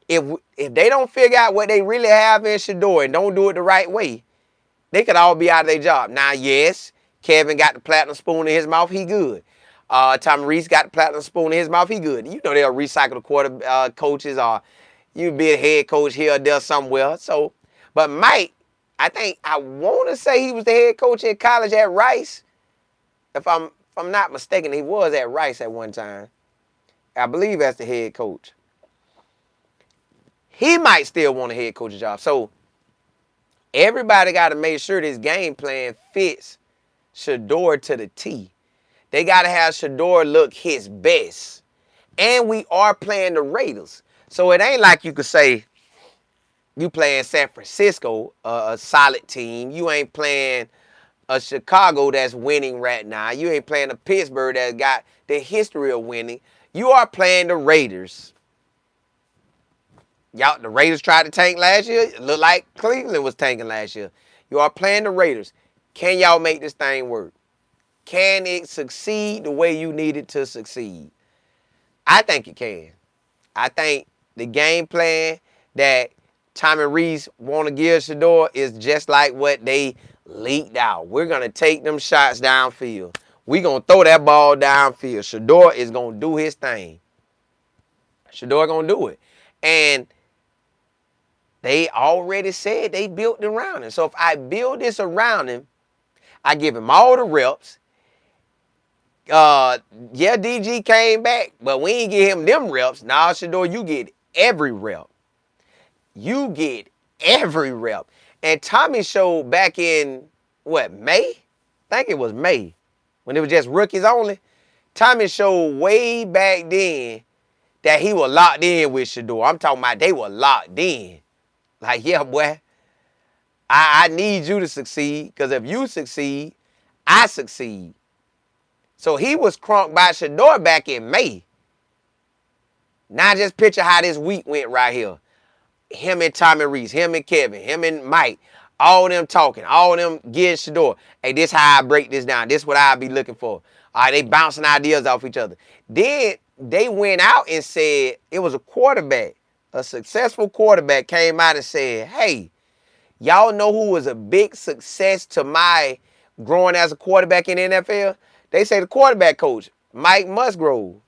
if they don't figure out what they really have in Shedeur and don't do it the right way, they could all be out of their job. Now, yes, Kevin got the platinum spoon in his mouth, he good. Tommy Reese got the platinum spoon in his mouth, he good. You know they'll recycle the quarter coaches or you be a head coach here or there somewhere. So, but Mike, I want to say he was the head coach in college at Rice. If I'm not mistaken, he was at Rice at one time. I believe that's the head coach. He might still want a head coach's job. So everybody got to make sure this game plan fits Shedeur to the T. They got to have Shedeur look his best. And we are playing the Raiders. So it ain't like you could say you playing San Francisco, a solid team. You ain't playing a Chicago that's winning right now. You ain't playing a Pittsburgh that's got the history of winning. You are playing the Raiders. Y'all, the Raiders tried to tank last year. It looked like Cleveland was tanking last year. You are playing the Raiders. Can y'all make this thing work? Can it succeed the way you need it to succeed? I think it can. I think the game plan that Tommy Reese want to give Shedeur is just like what they leaked out. We're going to take them shots downfield. We're going to throw that ball downfield. Shedeur is going to do his thing. Shedeur going to do it. And they already said they built around him. So if I build this around him, I give him all the reps. Yeah, DG came back, but we ain't give him them reps. Now, Shedeur, you get every rep. You get every rep. And Tommy showed back in, May? I think it was May, when it was just rookies only. Tommy showed way back then that he was locked in with Shedeur. I'm talking about they were locked in. Like, yeah, boy, I need you to succeed, because if you succeed, I succeed. So he was crunked by Shedeur back in May. Now just picture how this week went right here. Him and Tommy Reese, him and Kevin, him and Mike, all them talking, all them getting Shedeur. Hey, this how I break this down. This what I be looking for. All right, they bouncing ideas off each other. Then they went out and said, it was a quarterback, a successful quarterback came out and said, hey, y'all know who was a big success to my growing as a quarterback in the NFL? They say the quarterback coach, Bill Musgrave.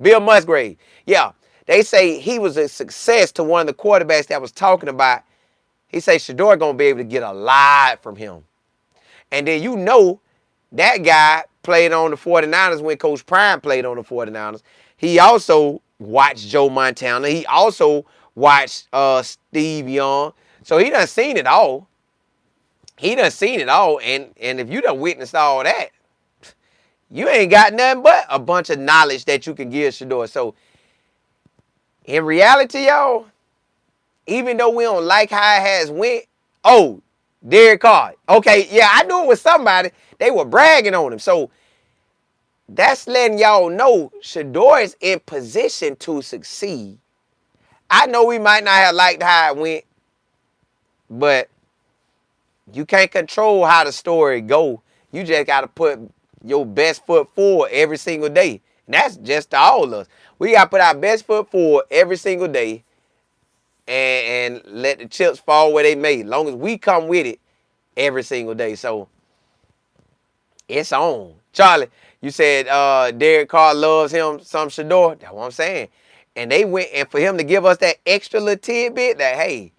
Bill Musgrave. Yeah, they say he was a success to one of the quarterbacks that was talking about. He say Shedeur going to be able to get a lot from him. And then you know That guy played on the 49ers when Coach Prime played on the 49ers. He also watched Joe Montana. He also watched Steve Young. So he done seen it all. He done seen it all. And if you done witnessed all that, you ain't got nothing but a bunch of knowledge that you can give Shedeur. So in reality, y'all, even though we don't like how it has went, oh, Derek Carr. Okay, yeah, I knew it was somebody. They were bragging on him. So that's letting y'all know Shedeur is in position to succeed. I know we might not have liked how it went, but you can't control how the story go. You just got to put your best foot forward every single day. And that's just to all of us. We got to put our best foot forward every single day and let the chips fall where they may. As long as we come with it every single day. So it's on. Charlie, you said Derek Carr loves him some Shedeur. That's what I'm saying. And they went, and for him to give us that extra little tidbit that, hey,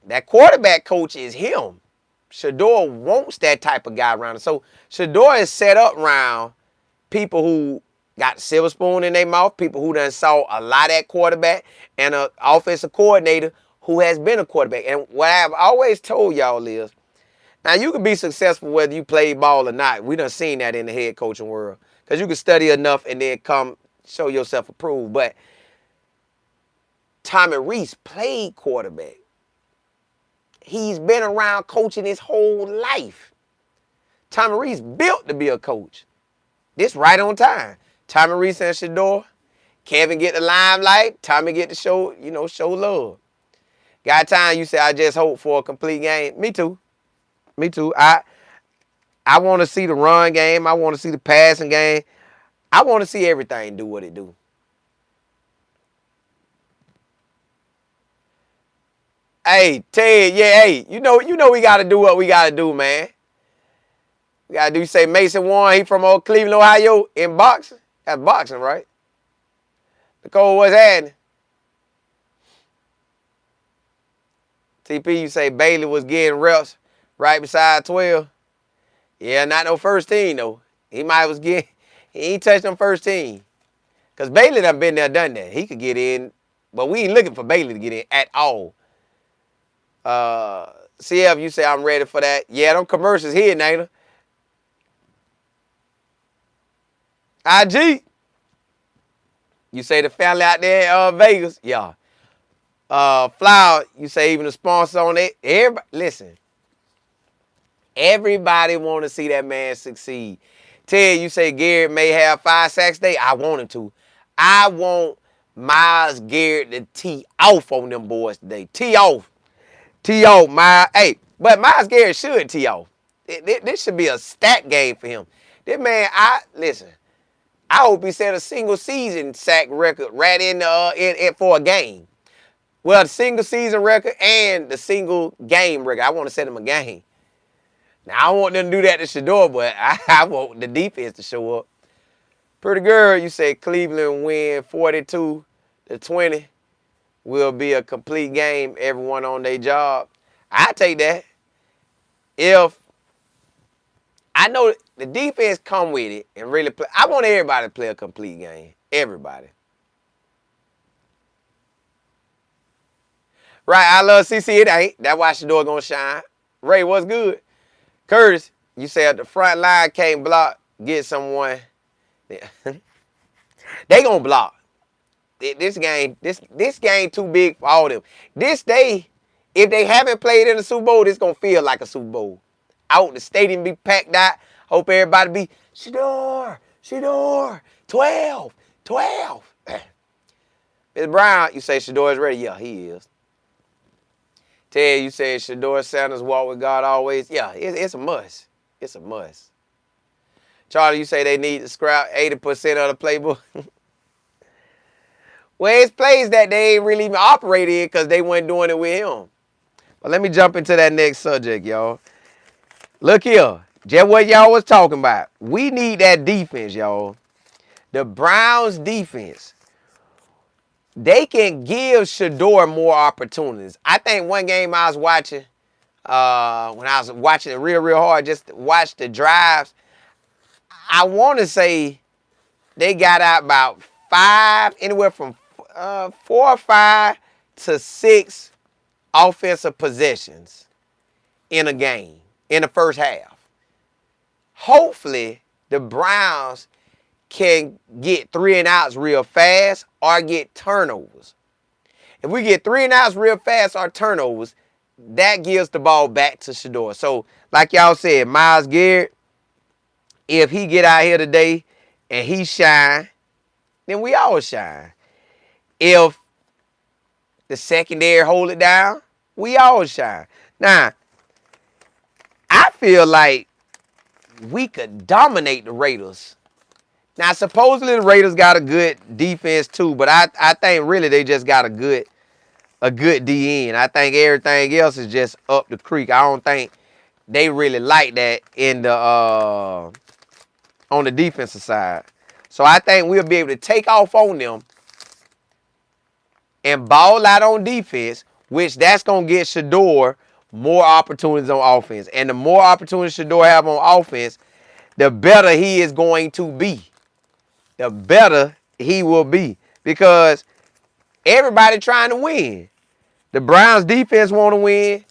that quarterback coach is him. Shedeur wants that type of guy around him. So Shedeur is set up around people who got the silver spoon in their mouth, people who done saw a lot at quarterback, and an offensive coordinator who has been a quarterback. And what I've always told y'all is, now you can be successful whether you play ball or not. We done seen that in the head coaching world. Because you can study enough and then come show yourself approved. But Tommy Reese played quarterback. He's been around coaching his whole life. Tommy Reese built to be a coach. This right on time. Tommy Reese and Shedeur. Kevin get the limelight. Tommy get to show love. Got time, you say, I just hope for a complete game. Me too. Me too. I want to see the run game. I want to see the passing game. I want to see everything do what it do. Hey, Ted, yeah, hey, you know we got to do what we got to do, man. We got to do, you say Mason Warren, he from old Cleveland, Ohio, in boxing? That's boxing, right? Nicole, what's happening? TP, you say Bailey was getting reps right beside 12. Yeah, not no first team, though. He ain't touched them first team. Because Bailey done been there, done that. He could get in, but we ain't looking for Bailey to get in at all. CF, you say I'm ready for that. Yeah, them commercials here, Nana. IG, you say the family out there in Vegas. Yeah. Flower, you say even the sponsor on it. Everybody, listen. Everybody want to see that man succeed. Ted, you say Garrett may have 5 sacks today. I want him to. I want Myles Garrett to tee off on them boys today. Tee off. Tee off, Myles. Hey, but Myles Garrett should tee off. This should be a stat game for him. This man, listen. I hope he set a single season sack record right in for a game. Well, the single season record and the single game record. I want to set him a game. Now, I don't want them to do that to Shedeur, but I want the defense to show up. Pretty girl, you say Cleveland win 42-20. Will be a complete game, everyone on their job. I take that. If I know the defense come with it and really play. I want everybody to play a complete game. Everybody. Right, I love CC. It ain't. That's why Shedeur gonna shine. Ray, what's good? Curtis, you say if the front line can't block, get someone. They gonna block. This game too big for all of them. This day, if they haven't played in the Super Bowl, it's gonna feel like a Super Bowl. Out the stadium be packed out. Hope everybody be Shedeur, 12. Ms. Brown, you say Shedeur is ready. Yeah, he is. Ted, you say Shador Sanders walk with God always. Yeah, it's a must. It's a must. Charlie, you say they need to scrap 80% of the playbook. Well, it's plays that they ain't really even operated because they weren't doing it with him. But let me jump into that next subject, y'all. Look here. Just what y'all was talking about. We need that defense, y'all. The Browns defense. They can give Shedeur more opportunities. I think one game I was watching, when I was watching it real hard, just to watch the drives. I want to say they got out about anywhere from 4 or 5 to 6 offensive possessions in a game in the first half. Hopefully, the Browns can get 3 and outs real fast or get turnovers. If we get 3 and outs real fast or turnovers, that gives the ball back to Shedeur. So, like y'all said, Myles Garrett, if he get out here today and he shine, then we all shine. If the secondary hold it down, we all shine. Now, I feel like we could dominate the Raiders. Now, supposedly the Raiders got a good defense too, but I think really they just got a good DN. I think everything else is just up the creek. I don't think they really like that in the on the defensive side. So I think we'll be able to take off on them and ball out on defense, which that's going to get Shedeur more opportunities on offense. And the more opportunities Shedeur have on offense, the better he is going to be. The better he will be. Because everybody trying to win. The Browns defense want to win.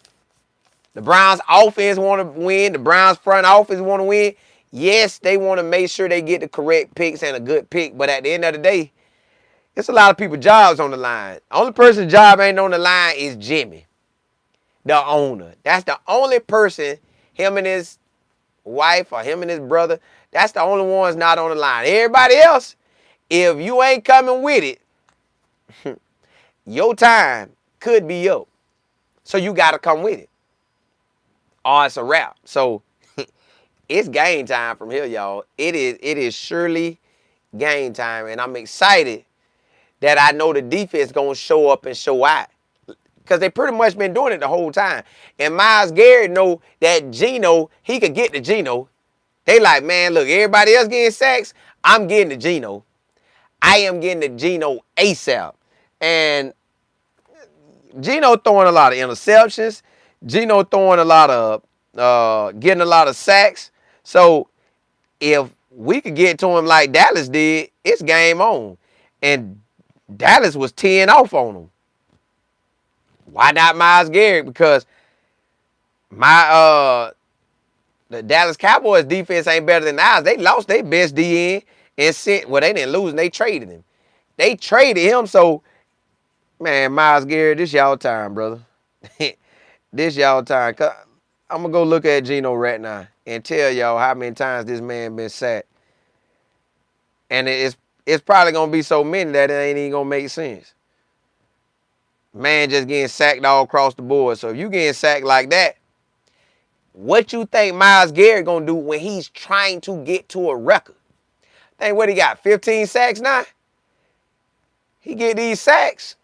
The Browns offense want to win. The Browns front office want to win. Yes, they want to make sure they get the correct picks and a good pick. But at the end of the day, it's a lot of people's jobs on the line. The only person's job ain't on the line is Jimmy, the owner. That's the only person, him and his wife or him and his brother, that's the only ones not on the line. Everybody else, if you ain't coming with it, your time could be up. So you got to come with it. Or it's a wrap. So it's game time from here, y'all. It is surely game time. And I'm excited that I know the defense going to show up and show out. Because they pretty much been doing it the whole time. And Myles Garrett know that Geno, he could get to Geno. They like, man, look, everybody else getting sacks. I'm getting to Geno. I am getting to Geno ASAP. And Geno throwing a lot of interceptions. Geno throwing a lot of, getting a lot of sacks. So if we could get to him like Dallas did, it's game on. And Dallas was 10 off on him. Why not Myles Garrett? Because the Dallas Cowboys defense ain't better than ours. They lost their best DN and sent, well, they didn't lose and they traded him. They traded him, so man, Myles Garrett, this y'all time, brother. This y'all time. I'm gonna go look at Geno right now and tell y'all how many times this man been sacked. And it's probably gonna be so many that it ain't even gonna make sense. Man just getting sacked all across the board. So if you getting sacked like that, what you think Myles Garrett gonna do when he's trying to get to a record? Think what he got, 15 sacks now? He get these sacks.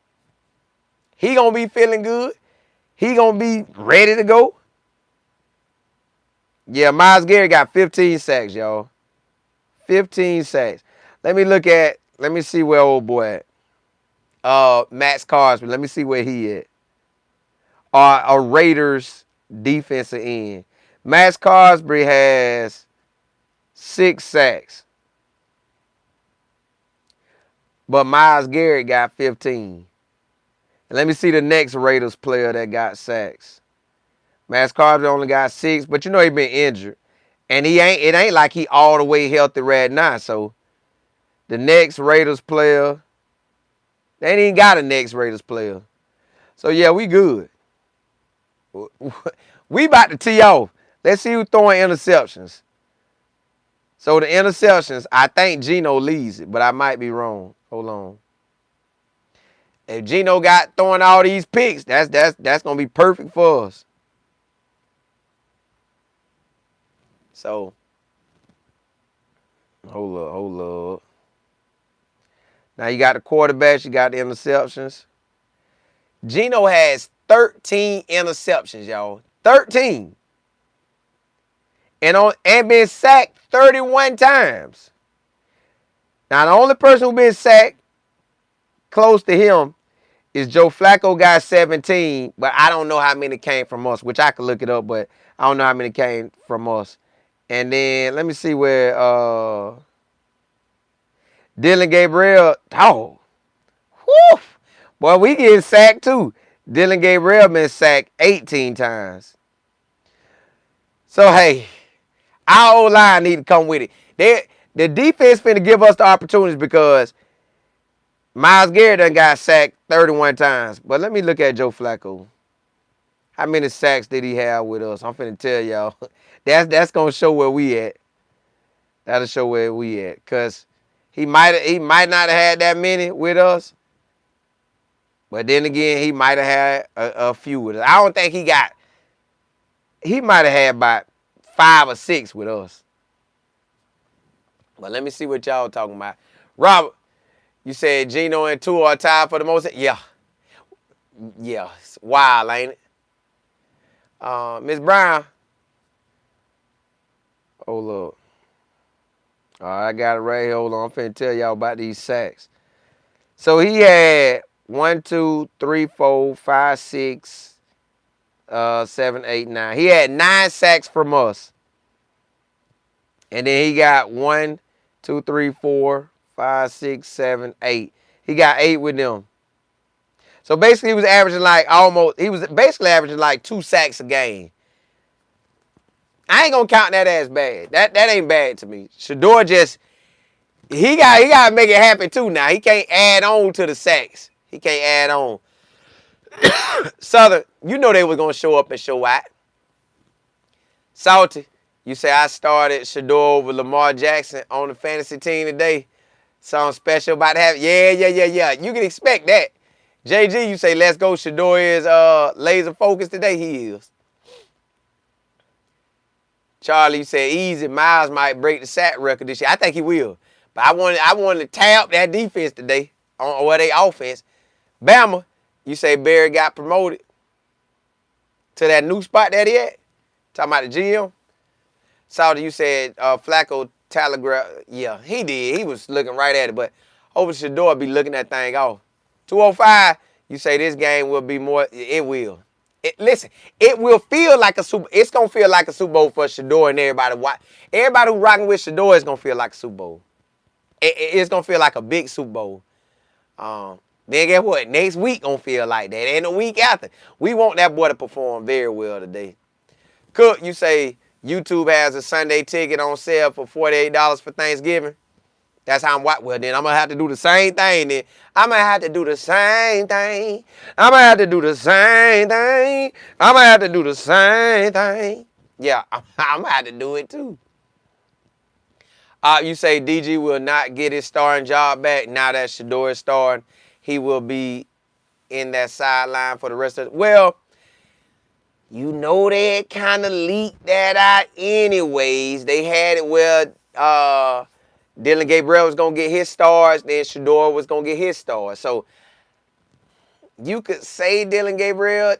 He gonna be feeling good. He gonna be ready to go. Yeah, Myles Garrett got 15 sacks, y'all. 15 sacks. Let me see where old boy at. Max Carsby. Let me see where he at. A Raiders defensive end. Max Carsby has 6 sacks. But Myles Garrett got 15. And let me see the next Raiders player that got sacks. Max Carsby only got 6, but you know he been injured. And it ain't like he all the way healthy right now. So the next Raiders player, they ain't even got a next Raiders player. So yeah, we good. We about to tee off. Let's see who's throwing interceptions. So the interceptions, I think Geno leads it, but I might be wrong. Hold on. If Geno got throwing all these picks, that's gonna be perfect for us. So hold up. Now you got the quarterbacks, you got the interceptions. Geno has 13 interceptions, y'all. 13. And been sacked 31 times. Now the only person who been sacked close to him is Joe Flacco got 17, but I don't know how many came from us, which I could look it up, but I don't know how many came from us. And then let me see where Dylan Gabriel. Oh, whew, boy, we getting sacked too. Dylan Gabriel been sacked 18 times. So hey, our old line need to come with it. The defense finna give us the opportunities because Myles Garrett done got sacked 31 times. But let me look at Joe Flacco. How many sacks did he have with us? I'm finna tell y'all. That's gonna show where we at. That'll show where we at. Cause he might not have had that many with us. But then again, he might have had a few with us. I don't think he might have had about 5 or 6 with us. But let me see what y'all talking about. Robert, you said Geno and Tua are tied for the most. Yeah. Yeah. It's wild, ain't it? Miss Brown. Hold up. All right, I got it right here. Hold on. I'm finna tell y'all about these sacks. So he had 1, 2, 3, 4, 5, 6, 7, 8, 9. He had 9 sacks from us. And then he got 1, 2, 3, 4, 5, 6, 7, 8. He got 8 with them. So basically he was averaging like 2 sacks a game. I ain't gonna count that as bad. That ain't bad to me. Shedeur just he gotta make it happen too now. He can't add on to the sacks. He can't add on. Southern, you know they were gonna show up and show out. Salty, you say I started Shedeur over Lamar Jackson on the fantasy team today. Something special about to happen. Yeah. You can expect that. JG, you say let's go. Shedeur is laser focused today. He is. Charlie, you said easy. Miles might break the sack record this year. I think he will. But I wanted to tap that defense today or their offense. Bama, you say Barry got promoted to that new spot that he at. Talking about the GM. Sauter, you said Flacco telegraph. Yeah, he did. He was looking right at it. But over Shedeur be looking that thing off. 205, you say this game will be more. It will. Listen, it will feel like a Super. It's gonna feel like a Super Bowl for Shedeur and everybody. Everybody who rocking with Shedeur is gonna feel like a Super Bowl. It's gonna feel like a big Super Bowl. Then guess what? Next week gonna feel like that, and the week after. We want that boy to perform very well today. Cook, you say YouTube has a Sunday ticket on sale for $48 for Thanksgiving. That's how I'm white. Well, then I'm going to have to do the same thing then. I'm going to have to do the same thing. I'm going to have to do the same thing. I'm going to have to do the same thing. Yeah, I'm going to have to do it too. You say DG will not get his starting job back. Now that Shedeur is starting, he will be in that sideline for the rest of it. Well, you know they had kind of leaked that out anyways. They had it where Dylan Gabriel was going to get his stars, then Shedeur was going to get his stars. So you could say Dylan Gabriel.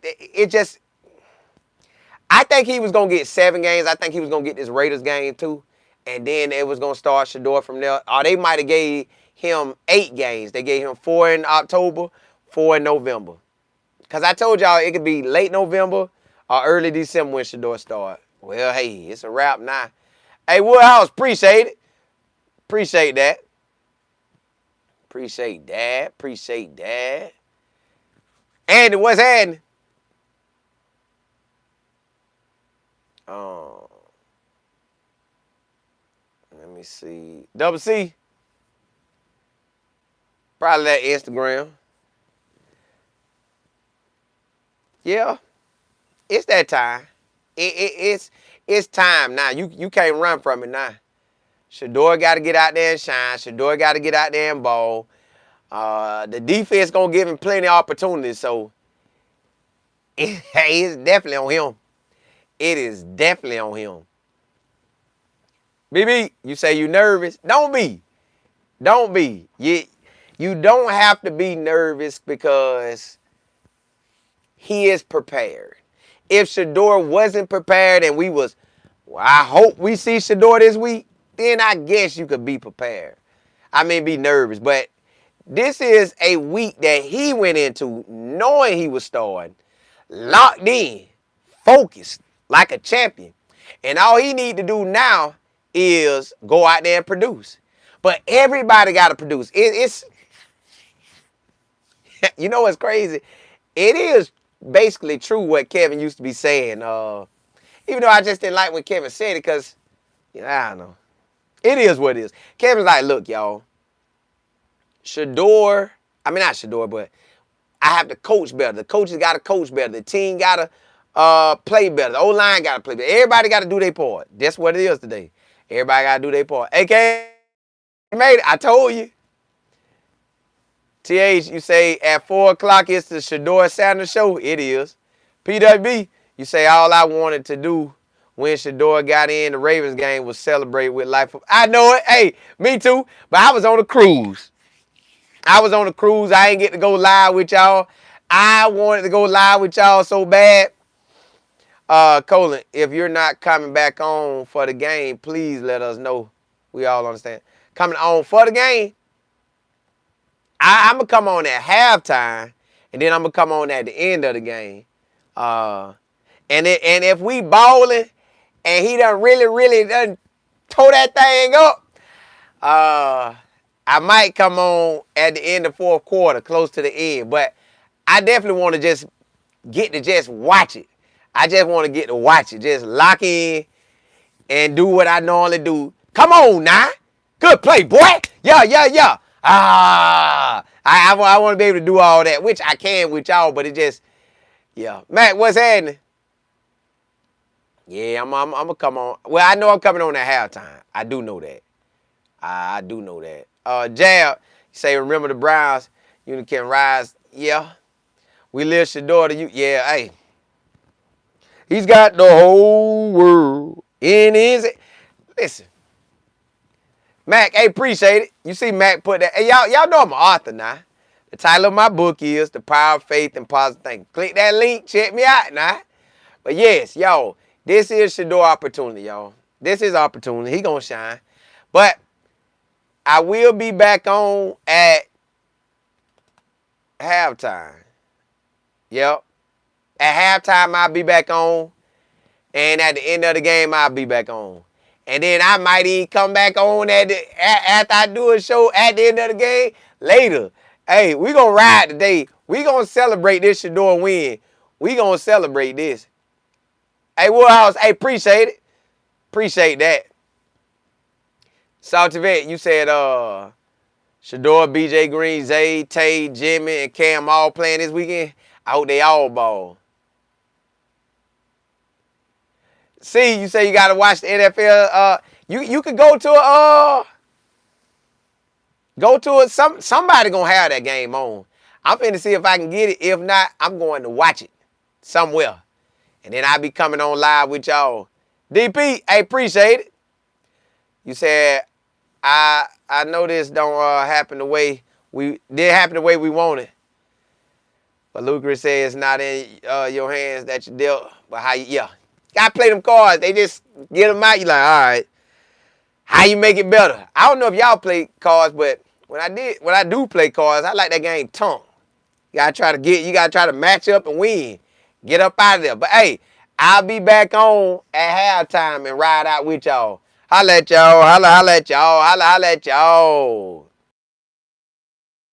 I think he was going to get 7 games. I think he was going to get this Raiders game too. And then it was going to start Shedeur from there. Or they might have gave him 8 games. They gave him 4 in October, 4 in November. Because I told y'all it could be late November or early December when Shedeur start. Well, hey, it's a wrap now. Hey, Woodhouse, appreciate it. Appreciate that. Appreciate that. Andy, what's happening? Let me see. Double C. Probably that Instagram. Yeah. It's that time. It's time now. You can't run from it now. Shedeur got to get out there and shine. Shedeur got to get out there and ball. The defense going to give him plenty of opportunities, so it's definitely on him. It is definitely on him. BB, you say you nervous? Don't be. Don't be. You don't have to be nervous because he is prepared. If Shedeur wasn't prepared and I hope we see Shedeur this week, then I guess you could be prepared. I mean, be nervous, but This is a week that he went into knowing he was starting, locked in, focused like a champion. And all he need to do now is go out there and produce. But everybody got to produce. It's you know what's crazy? It is basically true what Kevin used to be saying. Even though I just didn't like when Kevin said it because, I don't know. It is what it is. Kevin's like, look, y'all. Shedeur, I mean, not Shedeur, but I have to coach better. The coaches got to coach better. The team got to play better. The O-line got to play better. Everybody got to do their part. That's what it is today. Everybody got to do their part. AKA, made it. I told you. TH, you say at 4 o'clock it's the Shador Sanders show. It is. PWB, you say all I wanted to do when Shedeur got in the Ravens game was celebrate with life. I know it. Hey, me too. But I was on a cruise. I ain't get to go live with y'all. I wanted to go live with y'all so bad. Colin, if you're not coming back on for the game, please let us know. We all understand. Coming on for the game. I'm going to come on at halftime, and then I'm going to come on at the end of the game. And if we balling, and he done really done tore that thing up, I might come on at the end of fourth quarter, close to the end. But I definitely want to just get to just watch it. I just want to get to watch it. Just lock in and do what I normally do. Come on now. Good play, boy. Yeah. I want to be able to do all that, which I can with y'all, but it just, yeah. Matt, what's happening? Yeah, I'm going to come on. Well, I know I'm coming on at halftime. I do know that. I do know that. Jab, say, remember the Browns, you can rise. Yeah. We live Shedeur to you. Yeah, hey. He's got the whole world in his. Listen. Mac, hey, appreciate it. You see Mac put that. Hey, y'all know I'm an author now. The title of my book is The Power of Faith and Positive Thinking. Click that link. Check me out now. But yes, y'all, this is Shedeur opportunity, y'all. This is opportunity. He gonna shine. But I will be back on at halftime. Yep. At halftime, I'll be back on. And at the end of the game, I'll be back on. And then I might even come back on after I do a show at the end of the game later. Hey, we going to ride today. We going to celebrate this Shedeur win. We going to celebrate this. Hey, Woodhouse, hey, appreciate it. Appreciate that. Salty Vet, you said Shedeur, BJ Green, Zay, Tay, Jimmy, and Cam all playing this weekend. I hope they all ball. See, you say you got to watch the NFL. You could go to a somebody going to have that game on. I'm finna see if I can get it. If not, I'm going to watch it somewhere. And then I'll be coming on live with y'all. DP, I appreciate it. You said, I know this don't happen the way we want it. But Lucas says it's not in your hands that you dealt, but how you, yeah. Gotta play them cards. They just get them out. You like, all right. How you make it better? I don't know if y'all play cards, but when I do play cards, I like that game tongue. You gotta try to match up and win. Get up out of there. But hey, I'll be back on at halftime and ride out with y'all. Holla at y'all. Holla at y'all.